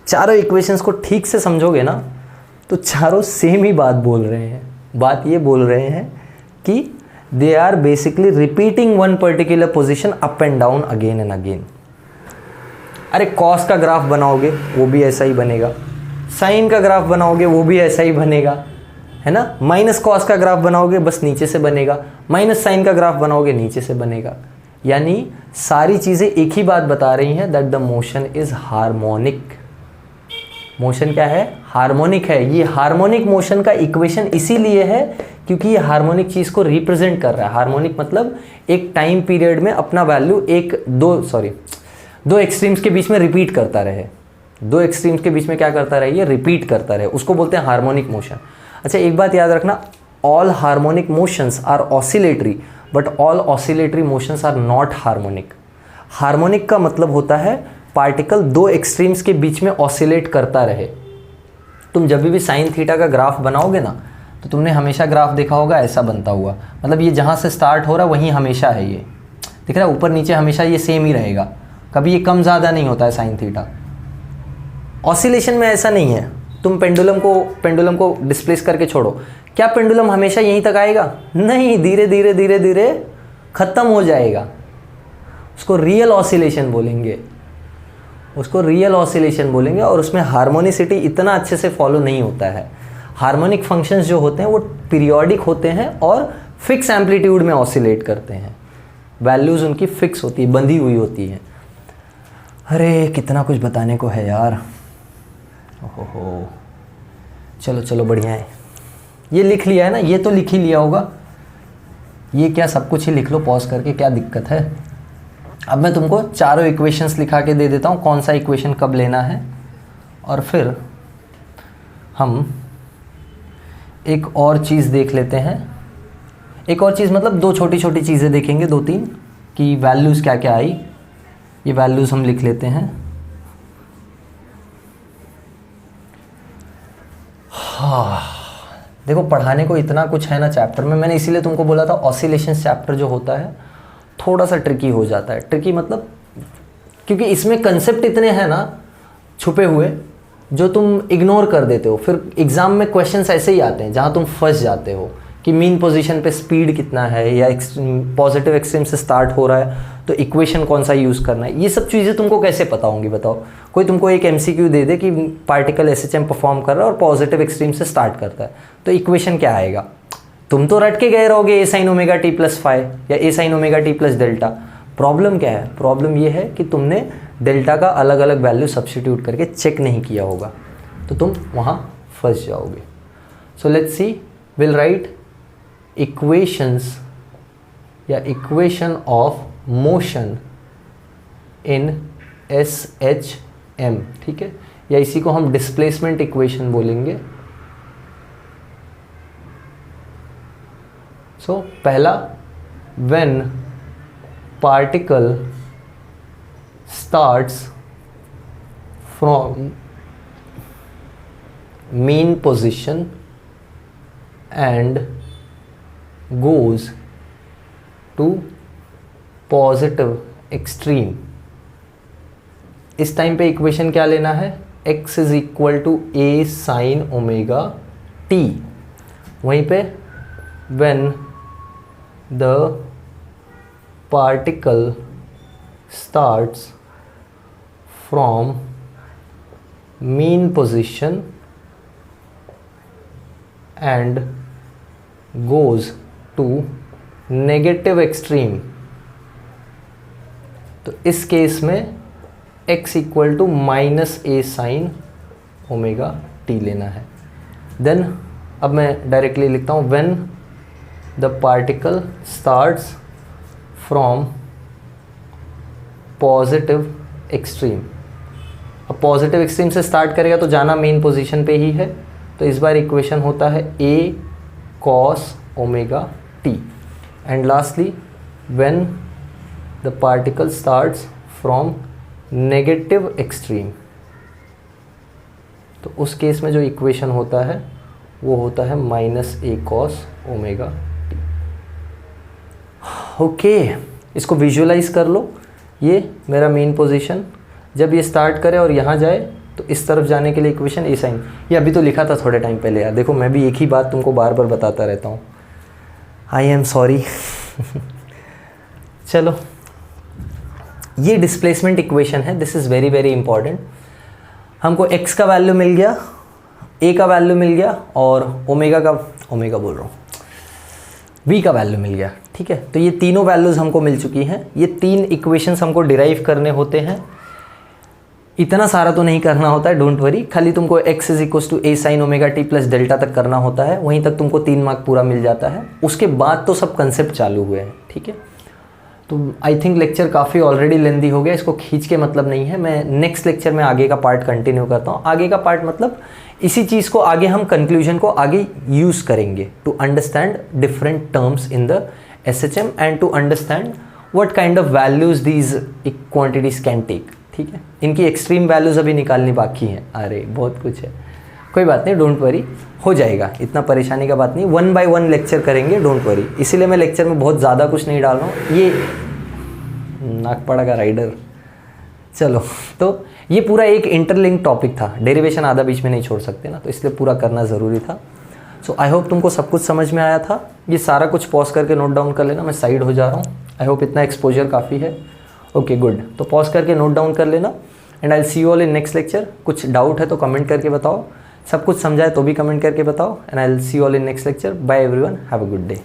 चारों इक्वेशंस को ठीक से समझोगे ना तो चारों सेम ही बात बोल रहे हैं। बात ये बोल रहे हैं कि they are basically repeating one particular position up and down again and again. अरे कॉस का ग्राफ बनाओगे वो भी ऐसा ही बनेगा, साइन का ग्राफ बनाओगे वो भी ऐसा ही बनेगा, है ना। माइनस कॉस का ग्राफ बनाओगे बस नीचे से बनेगा, माइनस साइन का ग्राफ बनाओगे नीचे से बनेगा। यानी सारी चीज़ें एक ही बात बता रही हैं, that the motion is harmonic. Motion क्या है? हार्मोनिक है। ये हार्मोनिक मोशन का इक्वेशन इसीलिए है क्योंकि ये हार्मोनिक चीज़ को रिप्रेजेंट कर रहा है। हार्मोनिक मतलब एक टाइम पीरियड में अपना वैल्यू दो एक्सट्रीम्स के बीच में रिपीट करता रहे। 2 एक्सट्रीम्स के बीच में क्या करता रहे? ये रिपीट करता रहे, उसको बोलते हैं हार्मोनिक मोशन। अच्छा, एक बात याद रखना, all harmonic motions are oscillatory but all oscillatory motions are not harmonic. Harmonic का मतलब होता है पार्टिकल 2 एक्सट्रीम्स के बीच में ऑसिलेट करता रहे। तुम जब भी साइन थीटा का ग्राफ बनाओगे ना तो तुमने हमेशा ग्राफ देखा होगा ऐसा बनता हुआ, मतलब ये जहाँ से स्टार्ट हो रहा है वहीं हमेशा है, ये दिख रहा है, ऊपर नीचे हमेशा ये सेम ही रहेगा, कभी ये कम ज़्यादा नहीं होता है साइन थीटा। ऑसिलेशन में ऐसा नहीं है। तुम पेंडुलम को डिस्प्लेस करके छोड़ो, क्या पेंडुलम हमेशा यहीं तक आएगा? नहीं, धीरे धीरे धीरे धीरे ख़त्म हो जाएगा। उसको रियल ऑसिलेशन बोलेंगे, उसको रियल ऑसिलेशन बोलेंगे। और उसमें हार्मोनिसिटी इतना अच्छे से फॉलो नहीं होता है। हार्मोनिक फंक्शंस जो होते हैं वो पीरियोडिक होते हैं और फिक्स एम्पलीट्यूड में ऑसिलेट करते हैं, वैल्यूज़ उनकी फिक्स होती है, बंधी हुई होती हैं। अरे कितना कुछ बताने को है यार। ओहो, चलो चलो बढ़िया है। ये लिख लिया है ना, ये तो लिख ही लिया होगा, ये क्या सब कुछ ही लिख लो पॉज करके, क्या दिक्कत है। अब मैं तुमको चारों इक्वेशंस लिखा के दे देता हूँ, कौन सा इक्वेशन कब लेना है, और फिर हम एक और चीज़ देख लेते हैं। एक और चीज़, मतलब दो छोटी छोटी चीज़ें देखेंगे, 2-3 कि वैल्यूज़ क्या क्या आई। ये वैल्यूज़ हम लिख लेते हैं। हाँ, देखो पढ़ाने को इतना कुछ है ना चैप्टर में, मैंने इसीलिए तुमको बोला था ऑसिलेशंस चैप्टर जो होता है थोड़ा सा ट्रिकी हो जाता है। ट्रिकी मतलब क्योंकि इसमें कंसेप्ट इतने हैं ना छुपे हुए जो तुम इग्नोर कर देते हो, फिर एग्जाम में क्वेश्चंस ऐसे ही आते हैं जहाँ तुम फंस जाते हो कि मीन पोजीशन पे स्पीड कितना है, या पॉजिटिव एक्सट्रीम से स्टार्ट हो रहा है तो इक्वेशन कौन सा यूज़ करना है। ये सब चीज़ें तुमको कैसे पता होंगी बताओ। कोई तुमको एक MCQ दे दे कि पार्टिकल SHM परफॉर्म कर रहा है और पॉजिटिव एक्सट्रीम से स्टार्ट करता है, तो इक्वेशन क्या आएगा? तुम तो रट के गए रहोगे A sin omega t plus five या A sin omega t plus delta. Problem क्या है? प्रॉब्लम ये है कि तुमने डेल्टा का अलग अलग वैल्यू सब्स्टिट्यूट करके चेक नहीं किया होगा, तो तुम वहाँ फंस जाओगे। So let's see, will write equations या equation of motion in SHM, ठीक है, या इसी को हम डिस्प्लेसमेंट इक्वेशन बोलेंगे। सो पहला, when particle starts from mean position and goes to positive extreme, इस टाइम पे इक्वेशन क्या लेना है? x is equal to A sin omega t। वहीं पे when the particle starts from mean position and goes to negative extreme, तो इस case में x equal to minus A sin omega t लेना है। देन अब मैं डायरेक्टली लिखता हूँ when the particle starts from positive extreme. अब पॉजिटिव एक्सट्रीम से स्टार्ट करेगा तो जाना मेन पोजीशन पे ही है, तो इस बार इक्वेशन होता है A cos omega t। And lastly when the particle starts from negative extreme, तो उस केस में जो इक्वेशन होता है वो होता है minus A cos omega t। Okay, इसको विजुअलाइज कर लो। ये मेरा मेन पोजीशन जब ये स्टार्ट करे और यहाँ जाए तो इस तरफ जाने के लिए इक्वेशन A sin, ये अभी तो लिखा था थोड़े टाइम पहले यार। देखो मैं भी एक ही बात तुमको बार बार बताता रहता हूँ, आई एम सॉरी। चलो, ये डिस्प्लेसमेंट इक्वेशन है, this is very very important. हमको x का वैल्यू मिल गया, a का वैल्यू मिल गया और ओमेगा बोल रहा हूँ v का वैल्यू मिल गया, ठीक है। तो ये तीनों वैल्यूज़ हमको मिल चुकी हैं। ये तीन इक्वेशंस हमको डिराइव करने होते हैं। इतना सारा तो नहीं करना होता है, डोंट वरी। खाली तुमको x is equal to A sin omega t plus delta तक करना होता है, वहीं तक तुमको 3 मार्क पूरा मिल जाता है। उसके बाद तो सब कंसेप्ट चालू हुए हैं, ठीक है। तो आई थिंक लेक्चर काफ़ी ऑलरेडी लेंदी हो गया, इसको खींच के मतलब नहीं है। मैं नेक्स्ट लेक्चर में आगे का पार्ट कंटिन्यू करता हूँ। आगे का पार्ट मतलब इसी चीज़ को आगे हम कंक्लूजन को आगे यूज़ करेंगे to understand different terms in the SHM and to understand what kind of values these quantities can take, ठीक है। इनकी एक्सट्रीम वैल्यूज अभी निकालनी बाकी हैं। अरे बहुत कुछ है, कोई बात नहीं, डोंट वरी, हो जाएगा, इतना परेशानी का बात नहीं। 1 by 1 लेक्चर करेंगे, डोंट वरी। इसीलिए मैं लेक्चर में बहुत ज़्यादा कुछ नहीं डाल रहा हूँ। ये नागपाड़ा का राइडर, चलो, तो ये पूरा एक इंटरलिंक टॉपिक था, डेरिवेशन आधा बीच में नहीं छोड़ सकते ना, तो इसलिए पूरा करना ज़रूरी था। सो आई होप तुमको सब कुछ समझ में आया था। ये सारा कुछ पॉज करके नोट डाउन कर लेना, मैं साइड हो जा रहा हूँ। आई होप इतना एक्सपोजर काफ़ी है। ओके गुड, तो पॉज करके नोट डाउन कर लेना and I see you all in next lecture. कुछ डाउट है तो कमेंट करके बताओ, सब कुछ समझाए तो भी कमेंट करके बताओ and I see you all in next lecture. Bye everyone, have a good day.